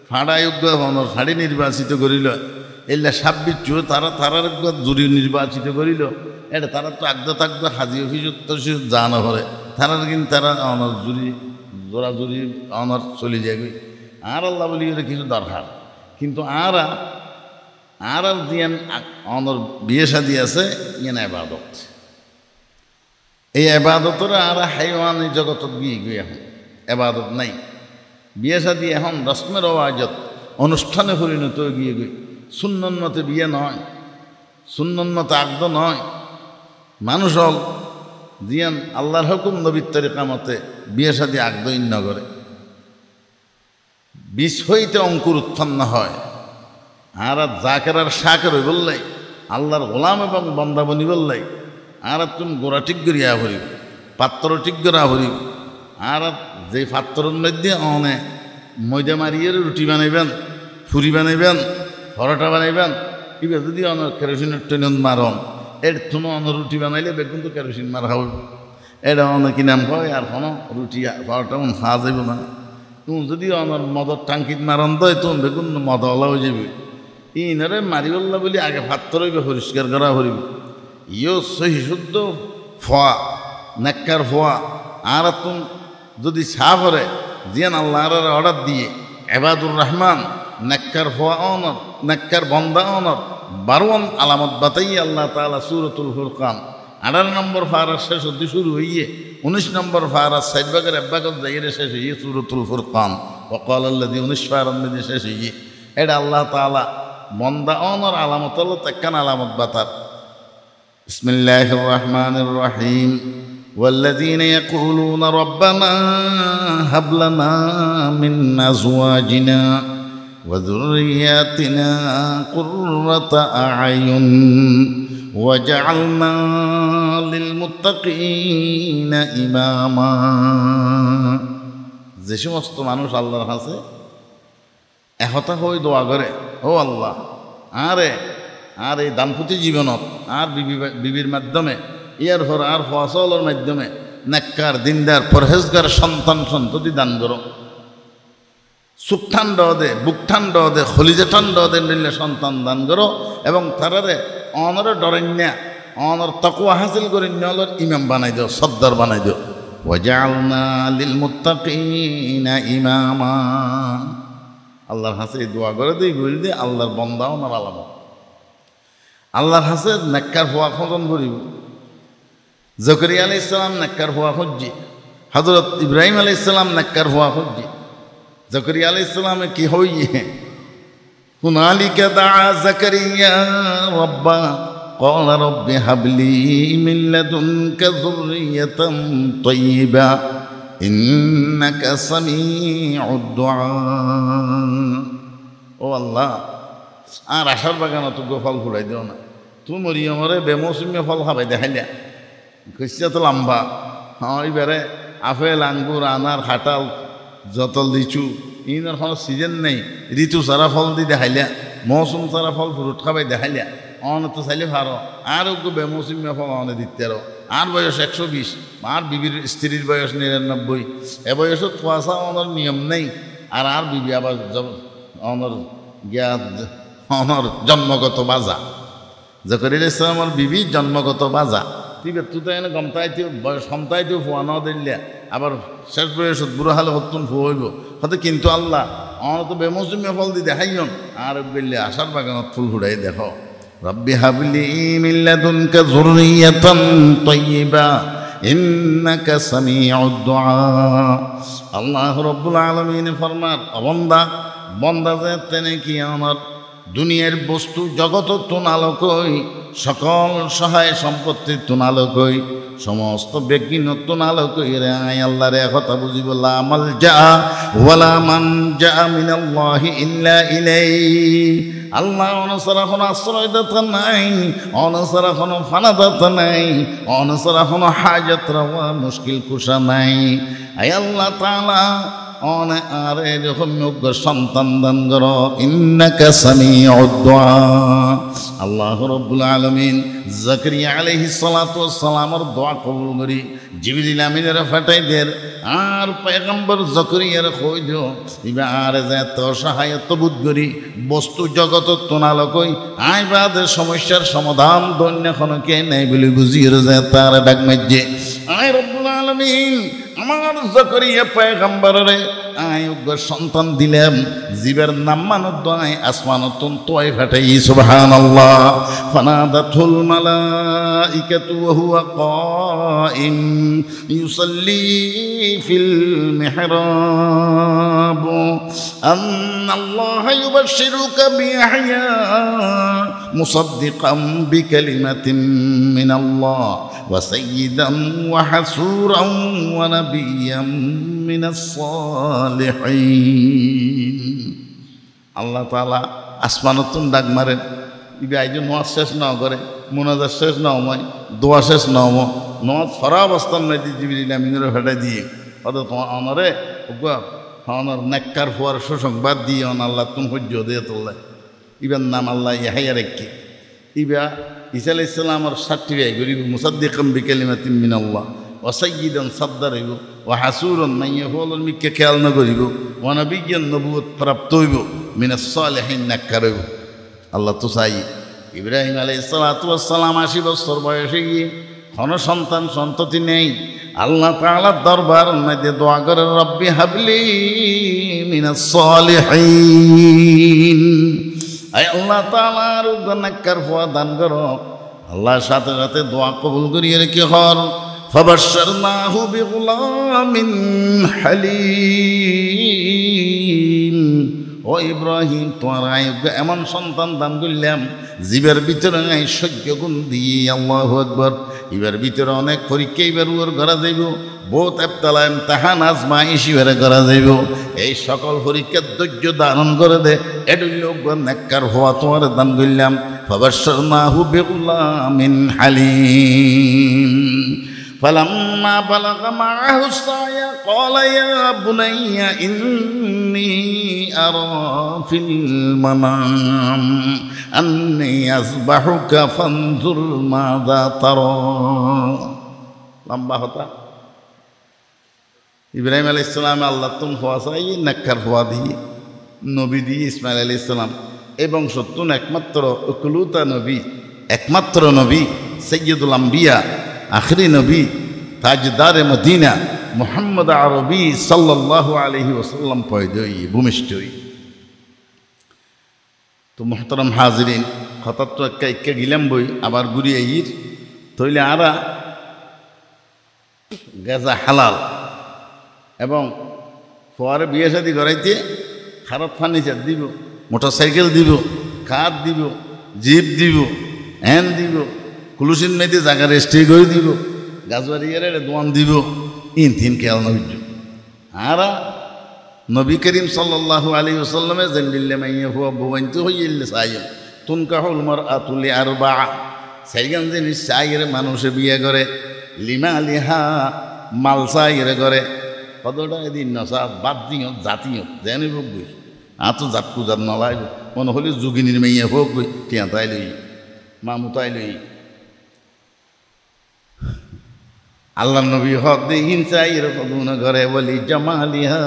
ফাঁড়ায়োগ্য অনর ফাঁড়ি নির্বাচিত করিল এলা সাব্বির চুয়ে তারা তারার জুরি নির্বাচিত করিল। এটা তারা তো আগদা তাগদা হাজি অফিসত জানা হরে তারার কিন্তু তারা অনর জুরি জোড়া জুরি অনর চলে যাবে। আর আল্লাহ বলি কিছু দরকার কিন্তু আর দিয়ান অনর বিয়ে শাদী আছে ইয়ান এবাদত। এই এবাদতরা আর হাইওয়ানি জগতত গিয়ে গিয়ে এখন এবাদত নাই। বিয়ে শাদী এখন রসমের আওয়াজত অনুষ্ঠানে পরিণত গিয়ে গিয়ে সুন্নতে বিয়ে নয় সুন্নতে আগদ নয়। মানুষ হল জিয়ান আল্লাহর হুকুম নবীর তরিকা মতে বিয়ে শাদী আগদ ইন্ন করে বিষ হইতে অঙ্কুর উৎপন্ন হয়। আর জাকের আর শাকের হই বললাই আল্লাহর গোলাম এবং বন্দাবনী বললাই আর তুমি গোড়া ঠিক করিয়া ভরিব পাত্র ঠিক করা ভরিব। আর যে পাত্রের মধ্যে অনে ময়দা মারিয়ে রুটি বানাইবেন ফুরি বানাইবেন পরোটা বানাইবেন এবার যদি অনর কেরোসিনের ট্রেন মারন এর তুমি অন রুটি বানাইলে বেগুন তো কেরোসিন মার খাব এটা অনে কি নাম হয় আর কোনো রুটি পরোটা খাওয়া যাব না। তুমি যদি অনর মদর টাঙ্কিত মারন দয় তুমি বেগুন মদ ওলা হয়ে যাবে। ইনারে মারিবল্লা বলি আগে পাত্র হইবে পরিষ্কার করা হরিব ইও সহি শুদ্ধ ফোয়া নেককার ফোয়া। আর তুমি যদি সাফ হরে জিয়ান আল্লাহর অর্ডার দিয়ে এবাদুর রহমান নেককার ফোয়া অনর নেককার বন্দা অনর 12 আলামত বাতাই আল্লাহ তাআলা সূরাতুল ফুরকান 18 নম্বর ফারার শেষ হতে শুরু হইয়ে 19 নম্বর ফারার 60 ভাগের এক ভাগ যাইরে শেষ হইয়ে সূরাতুল ফুরকান ওয়াকাল আল্লাযী 19 ফারার মধ্যে শেষ হইয়ে এটা আল্লাহ তাআলা বন্দা অনর আলামত হলো তেকান আলামত বাতার। বিসমিল্লাহির রহমানির রহিম والذين يقولون ربنا هب لنا من أزواجنا وذرياتنا قرة أعين وجعلنا للمتقين إماما। যে সমস্ত মানুষ আল্লাহর কাছে একতা হয়ে দোয়া করে ও আল্লাহ আর এই দাম্পত্য জীবনত আর বিবির মাধ্যমে ইয়ার পর আর ফসলের মাধ্যমে নেককার দিনদার পরহেজগার সন্তান সন্ততি দান করো। সুখ ঠান্ডা দে বুক ঠান্ডা দে খলিজা ঠান্ডা দে নিলে সন্তান দান করো এবং তারারে অনর ডরেন্যা অনর তাকওয়া হাসিল করে নলর ইমাম বানাই দিও সর্দার বানাই দিও। ওয়াজআলনা লিল মুত্তাকিনা ইমামা। আল্লাহর হাসে দোয়া করে দিই বলি দে আল্লাহর বন্দা ওনার আলামত আল্লাহর হাসে নেককার হওয়া খোঁজন করিব। জকরিয়া আলাইহিস সালাম নেককার হওয়া খুঁজি হযরত ইব্রাহিম আলাইহিস সালাম নেককার হওয়া খুঁজি। জকরিয়া আলাইহিস সালামে কি হইয়ে হুনালিকা দাআ জাকারিয়া রাব্বা قال رب هب لي من لدنك ذرية طيبة إنك سميع الدعاء। ও আল্লাহ আর আশার বাগান তো ফল ফুলাই দিও না তুমি মরিয়মরে বেমৌসুমে ফল খাবাই দেখাইলা খুঁজছে তো লম্বা হ্যাঁ এবারে আপেল আঙ্গুর আনার খাটাল যত লিচু ইনার কোনো সিজন নেই ঋতু সারা ফল দি দেখাইলা মৌসুম সারা ফল ফ্রুট খাবাই দেখাইলা অন তো চাইলে ভালো আর বেমৌসুমি ফল অনে দিতে আর বয়স 120 আর বিবির স্ত্রীর বয়স 99 এ বয়সে খোয়াশা অনর নিয়ম নেই আর বিবি আবার অনর গিয়া অনর জন্মগত বাজা জকরিয়া ইসলামর বিবি জন্মগত বাজা ঠিক আছে তুই তো এনে গমতাইতেও বয়স কমতাইতেও ফোয়া ন দিল্লা আবার শেষ বয়সত বুড়ো হালে হতুন ফু হইব হতে কিন্তু আল্লাহ অন তো বেমৌসুমি ফল দি দেখাইন আর বললে আশার বাগানত ফুল ফুটাই দেখো রব্বি হাবলি মিন লাদুনকা যুররিয়াতান তাইয়্যিবা ইন্নাকা সামিউদ দুআ আল্লাহ রাব্বুল আলামিন ফরমান বন্দা যে তেনে কি আমার দুনিয়ার বস্তু জগত তুনালকই সকল সহায় সম্পত্তি তুনালকই সমস্ত ব্যক্তি নতুন আলোকই রে আয় আল্লাহ রে কথা বুঝিব লা মালজা ওয়ালা মানজা মিনাল্লাহি ইল্লা ইলাইহি আল্লাহ অনুসারা কোনো আশ্রয়দাতা নাই অনুসারা কোনো ফানাদাতা নাই অনুসারা কোনো হাজত রওয়া মুশকিল কুশা নাই আয় আল্লাহ তাআলা অনে আরে যখন যোগ্য সন্তান দান করো ইন্নাকা সামিউদ দুআ আল্লাহ রাব্বুল আলামিন জাকারিয়া আলাইহিস সালাতু ওয়াস সালামের দোয়া কবুল করি জিবরিল আমিনের ফাটাই দের আর পয়গম্বর জাকারিয়ার কইজো ইবা আর যে তো সহায়ত বুদ্ধ করি বস্তু জগত তোনালকই আইবাদের সমস্যার সমাধান দন্য খনকে নাই বলি বুঝিয়ে যে তার ডাক মাইজে আয় রব্বুল আলামিন আমার জাকারিয়া পয়গম্বরে আয়োগ্য সন্তান দিলাম জীবের নাম মানত দোয়ায় আসমানতুন তোয় ফাটাই সুবহানাল্লাহ ফানাদাতুল মালাইকাতু ওয়া হুয়া কাইম ইউসাল্লি ফিল মিহরাব আন্নাল্লাহা ইউবাশশিরুকা বিয়াহইয়া মুসাদ্দিকাম বিকালিমাতিন মিনাল্লাহ ওয়া সাইয়্যিদান ওয়া হাসুরান ওয়া নাবিয়্যাম মিনাস সালিহিন আল্লাহ তাআলা আসমানতুন ডাক মারেন ইবে আইজ নোয়াজ শেষ না করে মুনাজাত শেষ না হয় দোয়া শেষ না হয় নোয়াজ ফরা অবস্থান নাই জিবরিল আমিনের ফেটাই দিয়ে অত তোমার অনরে অনর নেককার হওয়ার সুসংবাদ দিয়ে অন আল্লাহ তুমি সহ্য দিয়ে তোল্লাই ইবার নাম আল্লাহ ইয়াহিয়া রেখে ইবা ঈসা আলাইহিস সালামের সার্টিফিকেট গরিব মুসাদ্দিকাম বিকালিমাতিন মিনাল্লাহ ওয়া সাইয়্যিদান সাদ্দার হইব ওয়া হাসুরান মাইয়া হলর মিকে খেয়াল না করিব ওয়া নবিয়্যান নবুয়ত প্রাপ্ত হইব মিনাস সালিহিন নেককার হইব আল্লাহ তো চাই ইব্রাহিম আলাইহিস সালাতু ওয়াস সালাম 80 বছর বয়সে গিয়ে কোনো সন্তান সন্ততি নেই আল্লাহ তাআলার দরবার মধ্যে দোয়া করে রব্বি হাবলি মিনাস সালিহিন আয় আল্লাহ তাআলার নেককার হওয়া দান করো আল্লাহর সাথে সাথে দোয়া কবুল করিয়ে রেখে হর ফাবাশশারনাহু বিগুলামিন হালিম ও ইব্রাহিম তোমার আয়োগ্য এমন সন্তান দান করলাম জীবের ভিতরে ঐশ্বর্য গুণ দিয়ে আল্লাহু আকবার এবার ভিতরে অনেক পরীক্ষা এবার ওর করা যাইব বহুত এবতলা ইমতিহান আজমাইশ এবারে করা যাইব এই সকল পরীক্ষার ধৈর্য ধারণ করে দে এটুই যোগ্য নেককার হওয়া তোমার দান করলাম ফাবাশশারনাহু বিগুলামিন হালিম فلما بلغ معه السعي قال يا بني إني أرى في المنام أني أذبحك فانظر ماذا ترى লম্বা হতা ইব্রাহিম আলাইহিস সালাম আল্লাহ তুম খোয়াসাই নেককার খোয়া দিয়ে নবী দিয়ে ইসমাইল আলাইহিস সালাম এবং সত্যুন একমাত্র উকলুতা নবী একমাত্র নবী সৈয়দুল আম্বিয়া আখরি নবী তাজদারে মদিনা মুহাম্মদ আরবি সাল্লাল্লাহু আলাইহি ওয়াসাল্লাম পয়দই ভূমিষ্ঠই তো মুহতারাম হাজিরিন হঠাৎ তো একা গিলাম বই আবার ঘুরি আইর তইলে আরা গাজা হালাল এবং ফোয়ারে বিয়ে শাদি করাইতে খারাপ ফার্নিচার দিব মোটরসাইকেল দিব কার দিব জিপ দিব এন দিব কুলুসিন মেয়েতে জায়গা রেস্টে করে দিব গাজবাড়িয়ারে দোয়ান দিব ইনথিন খেয়াল নবী আর নবী করিম সাল্লাল্লাহু আলাইহি ওয়াসাল্লামে জানলিল্লা মাইয়া হুয়া বুবাইন্তু হইল সাইল তুনকাহুল মারআতু লিআরবা সাইগান যে সাইয়ের মানুষে বিয়ে করে লিমা লিহা মাল সাইয়ের করে কতটা এদিন নশা বাদ দিও জাতিও জানি হোক গই আর তো জাত পূজার নলাই মনে হলে যোগিনীর মেয়ে হোক গই টিয়া তাই লই মামু তাই লই আল্লাহ নবী হক দে হিংসাইয়ের সদুনা ঘরে বলি জামালিহা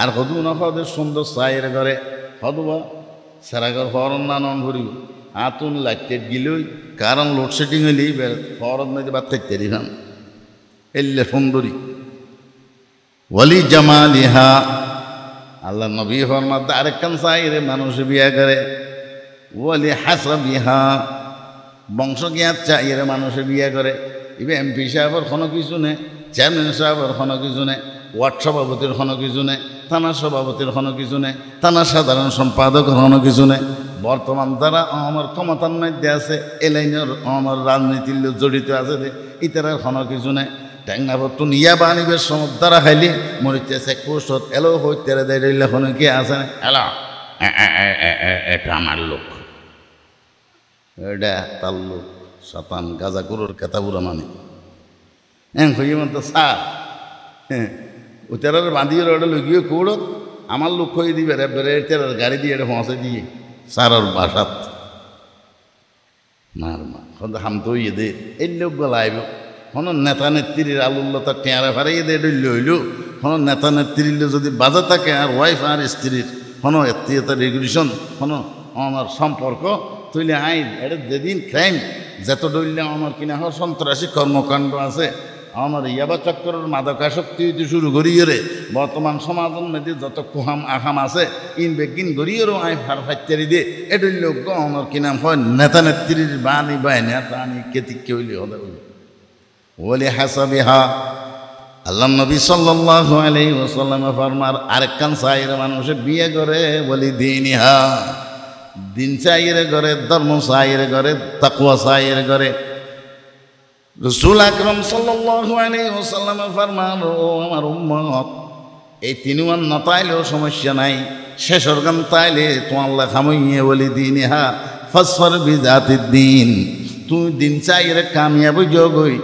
আর সদুনা হদের সুন্দর সাইয়ের ঘরে হদবা সারাগর হরণ নানন ভরিব আতুন লাগতে গিলই কারণ লোডশেডিং হইলেই হরণ নদী বাদ থাকতে দিলাম এলে সুন্দরী ওয়ালি জামালিহা আল্লাহ নবী ফরমাত আরেকখান সাইরে মানুষ বিয়া করে ওয়ালি হাসাবিহা বংশ জ্ঞাত চাইরে মানুষ বিয়া করে এবার এমপি সাহেবের কোনো কিছু নেই চেয়ারম্যান সাহেবের কোনো কিছু নেই ওয়ার্ড সভাপতির কোনো কিছু নেই থানা সভাপতির কোনো কিছু নেই থানা সাধারণ সম্পাদকের কোনো কিছু নেই বর্তমান তারা আমার ক্ষমতার মধ্যে আছে এ লাইনের আমার রাজনীতির লোক জড়িত আছে যে ইতারার কোনো কিছু নেই ট্যাংনাপত্তন ইয়া বানিবের সময় তারা খাইলে মরিতে চেক পোস্টত এলো হইতে দিলে কোনো কি আছে না এলো এটা আমার লোক এটা তার লোক শতান গাজা কুরোর কেতা বুড়া মানে হইয়ে মতো সার হ্যাঁ ও তেরার বাঁধিয়ে ওটা লুকিয়ে কৌড়ত আমার লোক হয়ে দিবে রে তেরার গাড়ি দিয়ে এটা পৌঁছে দিয়ে সারার বাসাত মার মা হাম তো ইয়ে দে এই লোকগুলো আইব কোনো নেতা নেত্রীর আলুল্লতা টেঁয়ারা ফারাইয়ে দে ডইল হইল কোনো নেতা নেত্রীর যদি বাজা থাকে আর ওয়াইফ আর স্ত্রীর কোনো এত্তীয়তা রেগুলেশন কোনো আমার সম্পর্ক তুইলে আইন এটা যেদিন ক্রাইম যত ডইলে আমার কিনা হওয়ার সন্ত্রাসী কর্মকাণ্ড আছে আমার ইয়াবা চক্করের মাদকাসক্তি হইতে শুরু করিয়ে রে বর্তমান সমাজের মধ্যে যত কুহাম আহাম আছে ইন বেগিন করিয়েরও আই ফার ফাইচারি দিয়ে এটাই লোক আমার কিনাম হয় নেতা নেত্রীর বাণী বাই নেতা আনি কেতিকে হইলে হলে ওলি হাসাবিহা আল্লাহ নবী সাল্লাল্লাহু আলাইহি ওয়াসাল্লাম ফরমার আরেকখান সাইয়ের মানুষে বিয়ে করে বলি দিনিহা দিন চাইয়ের ঘরে ধর্ম চাইয়ের ঘরে তাকওয়া চাইয়ের ঘরে রাসূল আকরাম সাল্লাল্লাহু আলাইহি ওয়াসাল্লাম ফরমান ও আমার উম্মত এই তিনওয়ান না তাইলেও সমস্যা নাই শেষর গান তাইলে তো আল্লাহ খামইয়ে বলি দিনিহা ফাসফার বিজাতিদ দিন তুই দিন চাইয়ের কামিয়াব যোগই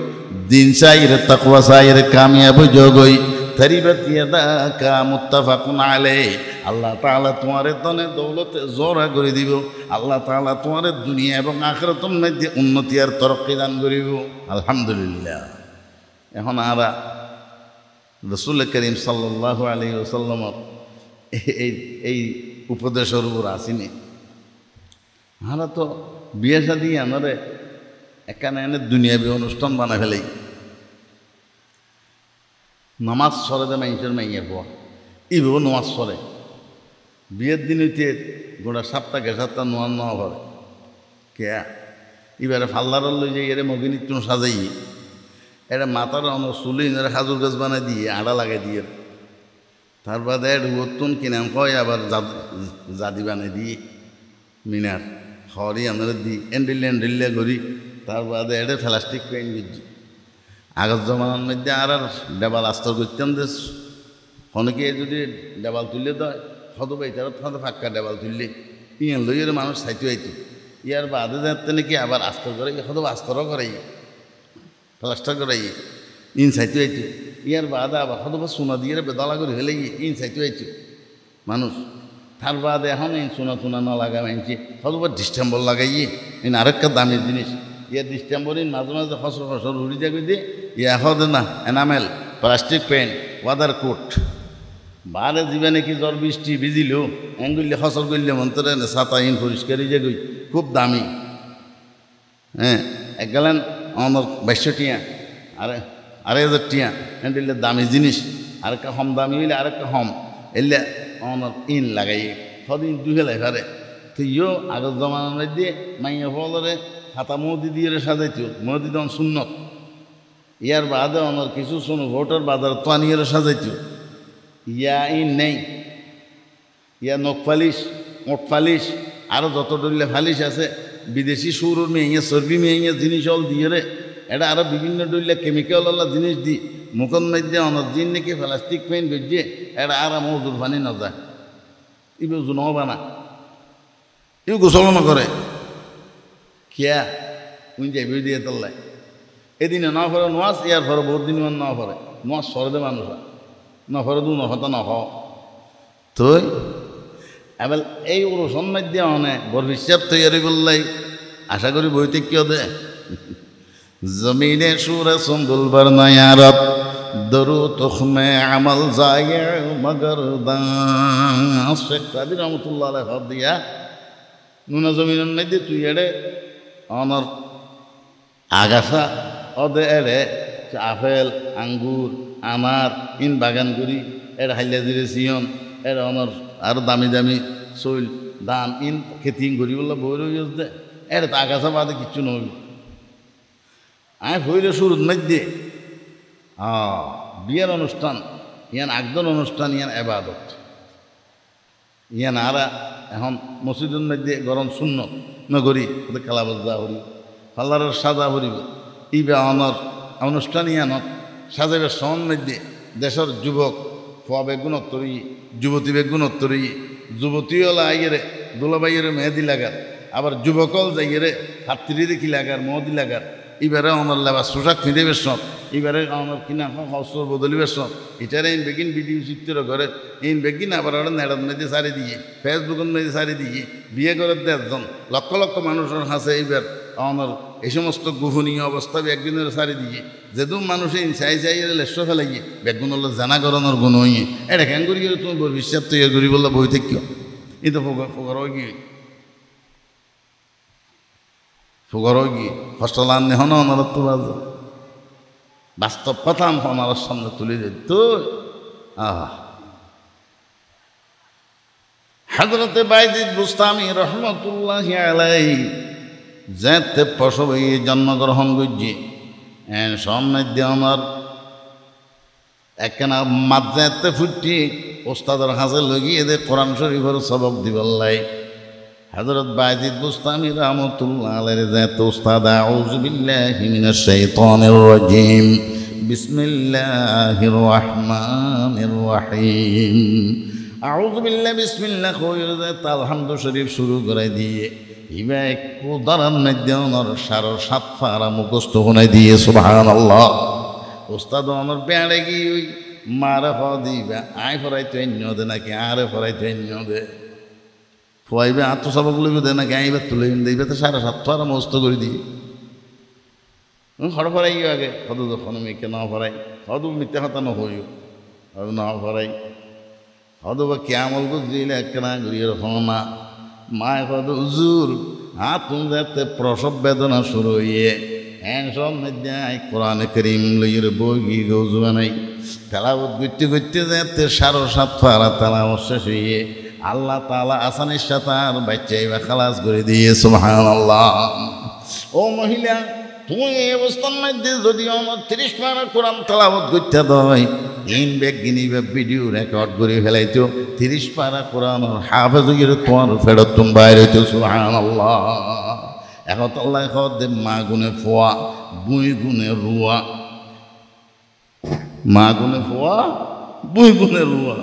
দিন চাইয়ের তাকওয়া চাইয়ের কামিয়াব যোগই তরিবত ইয়াদাকা মুত্তাফাকুন আলাইহি আল্লাহ তাআলা তোমারে ধনে দৌলতে জোরা করে দিব আল্লাহ তাআলা তোমারে দুনিয়া এবং আখিরাতের মধ্যে উন্নতি আর তরক্কি দান করিব আলহামদুলিল্লাহ এখন আমরা রাসূল করিম সাল্লাল্লাহু আলাইহি ওয়াসাল্লাম এই উপদেশের উপর আসিনি আমরা তো বিয়ে শাদী আনারে এখানে এনে দুনিয়াবী অনুষ্ঠান বানাই ফেলাই নামাজ সরে দে মানুষের মাইয়া পোয়া এইভাবে নামাজ সরে বিয়ের দিন হইতে গোটা সাতটা সাতটা নোয়া নোয়া ভরে কে এবারে ফাল্লার লই যাই এরে মগিনিত্য সাজাই এটা মাথার আমার চুলি এরা খাজুর গাছ বানাই দিয়ে আড়া লাগাই দিয়ে তার বাদে রুবতুন কিনাম কয় আবার জাদি বানাই দিয়ে মিনার হরি আমরা দিই এন্ডিল্লে করি তার বাদে এটা প্লাস্টিক পেন করছি আগের জমানার মধ্যে আর ডেবাল আস্তর করতাম দেশ অনেকে যদি ডেবাল তুললে দেয় হতো পাই তারা তোমাদের ফাঁকা ডেবাল তুললে ইয়ান লইয়ের মানুষ সাইতে হইতো ইয়ার বাদে যাতে নাকি আবার আস্তর করে হতো আস্তরও করাই প্লাস্টার করাই ইন সাইতে হইতো ইয়ার বাদে আবার হতো সোনা দিয়ে বেদলা করে হলে ইন সাইতে হইতো মানুষ তার বাদে এখন এই সোনা টুনা না লাগা মানছি হতো ডিস্টেম্বর লাগাইয়ে ইন আরেকটা দামের জিনিস ইয়ার ডিস্টেম্বরিন মাঝে মাঝে ফসল উড়ি যাবে দিয়ে ইয়া হদে না এনামেল প্লাস্টিক পেন ওয়াদার কোট বারে দিবে নাকি জ্বর বৃষ্টি ভিজিল এঙ্গুললে ফসল করলে মন্তরে ছাতা ইন পরিষ্কারই যে গই খুব দামি হ্যাঁ এক গেলেন আমার 2200 টিয়া আড়াই হাজার টিয়া এন্ডিলে দামি জিনিস আরেকটা কম দামি হইলে আরেকটা কম এলে আমার ইন লাগাই সদিন দুহেলাই ফারে তো ইও আগের জমানার মধ্যে মাইয়া ফলরে হাতা মৌদি দিয়ে সাজাইতো মৌদি তখন সুন্নত ইয়ার বাদে আমার কিছু শুনো ভোটার বাজার তোয়ানিয়ে সাজাইতো ইয়া ইন নেই ইয়া নখ ফালিশ ওট ফালিশ আরও যত ডরলে ফালিশ আছে বিদেশি সুরুর মেয়ে চর্বি মেয়ে জিনিস অল দিয়ে রে এটা আরও বিভিন্ন ডরলে কেমিক্যালওয়ালা জিনিস দি মুখন মধ্যে অনেক দিন নাকি প্লাস্টিক পেন বেজিয়ে এটা আর মজুর পানি না যায় ইবে জুনাও বানা ইউ গোসল করে কিয়া উনি যাইবে দিয়ে তোল্লাই এদিনে না পড়ে নোয়াজ ইয়ার পরে বহুত দিন না পড়ে নোয়াজ সরদে মানুষ নফরে দু নফতা নখ তুই এবার এই ওরসন মধ্যে অনেক বড় হিসাব তৈরি করলাই আশা করি বইতে কেউ দে জমিনে সুরে সম্বুলবার নয়ারত দরু তুখমে আমল যায় মগর দাস শেখ সাদি রহমতুল্লাহ আলাইহি হদ দিয়া নুনা জমিনের মধ্যে তুই এড়ে অনর আগাছা অদে এড়ে আপেল আঙ্গুর আনার ইন বাগান করি এর হাইলা জিরে সিয়ন এর অনর আরো দামি দামি চৈল ধান ইন খেতিং করি বললে বই রয়ে দে এর তো আগাছা বাদে কিচ্ছু নবি আমি হইলে শুরুর মধ্যে বিয়ের অনুষ্ঠান ইয়ান আগদন অনুষ্ঠান ইয়ান এবাদত ইয়ান আরা এখন মসজিদের মধ্যে গরম শূন্য নগরী ওদের কালাবজা হরি ফাল্লারের সাজা হরিব ইবে অনর অনুষ্ঠান ইয়ানত সাজাবের সন মধ্যে দেশের যুবক ফুয়া বেগুন অত্তরি যুবতী বেগুন অত্তরি যুবতীওলা আইয়েরে দুলাবাইয়ের মেহেদি লাগার আবার যুবকল যাইয়েরে হাততিরি দেখি লাগার মহদি লাগার এবারে আমার লেবার পোশাক ফিরে বেসন এবারে আমার কিনা হস্তর বদলি বেসন এটারে ইন বেগিন ভিডিও চিত্র করে ইন বেগিন আবার ওরা নেড়ার মেয়েদে সারি দিয়ে ফেসবুকের মেয়েদে সারি দিয়ে বিয়ে করার ১০ জন লক্ষ লক্ষ মানুষের হাসে এইবার আমার এই সমস্ত গোপনীয় অবস্থা একদিনের সারি দিয়ে যেদু মানুষে চাই চাই লেস্য ফেলাইয়ে বেগুন হলো জানা করানোর গুণ হইয়ে এটা কেন করি তুমি ভবিষ্যৎ তৈরি করি বললে বই থেকে এই তো ফোকর গিয়ে ফুগর গিয়ে হস্টল আনলে হন ওনারা তোলা বাস্তব কথা ওনার সামনে তুলে দিত হযরতে বাইজিদ বুস্তামি রহমতুল্লাহি আলাইহি যেতে প্রসব হয়ে জন্মগ্রহণ করছি সামনে দিয়ে আমার একখানা মাদ্রাতে ফুটি ওস্তাদের হাতে লগিয়ে দে কোরআন শরীফের সবক দিবল্লাই হযরত বাইজিদ বুস্তামি রহমতুল্লাহ আলাইহি যাতে উস্তাদ আউযু বিল্লাহি মিনাশ শাইতানির রাজীম বিসমিল্লাহির রহমানির রহিম আউযু বিল্লাহি বিসমিল্লাহ কইরে যাতে আলহামদু শরীফ শুরু করে দিয়ে ইবা একটু দাঁড়ান মধ্যে ওনার ৭.৫ পারা মুখস্থ শোনাই দিয়ে সুবহানাল্লাহ উস্তাদ আমার বেড়ে গিয়ে ওই মারে হ দিবা আয় ফরাইতে অন্য দে নাকি আরে ফরাইতে অন্য দে ফুয়াইবে আত্মসবক লইবে দে নাকি আইবার তুলে দিবে তো ৭.৫ পারা মুখস্থ করে দিয়ে হড় ফরাই আগে হদু যখন মেয়েকে না ফরাই হদু মিথ্যে হতা নহইও হদু না ফরাই হদু বা কেমন বুঝলে একখানা ঘুরিয়ে রকম না মায় হদু হুজুর তুমি যাতে প্রসব বেদনা শুরু হইয়ে সব মধ্যে কোরআন করিম লইয়ের বই গিয়ে গৌজু বানাই তেলাবত করতে করতে যাতে ৭.৫ পারা তেলাবত শেষ হইয়ে আল্লাহ তাআলা আসানির সাথে আর বাচ্চাই বা খালাস করে দিয়ে সুবহানাল্লাহ ও মহিলা তুমি এই অবস্থার মধ্যে যদি আমার ৩০ পারা কোরআন তেলাওয়াত করতে দেয় ৩ ব্যাগ গিনি ভিডিও রেকর্ড করে ফেলাইতো ৩০ পারা কোরআন হাফেজ হয়ে তোমার ফেরত তুমি বাইরে হইতো সুবহানাল্লাহ এখন তো আল্লাহ দে মা গুনে ফোয়া বুই গুনে রুয়া মা গুনে ফোয়া বুই গুনে রুয়া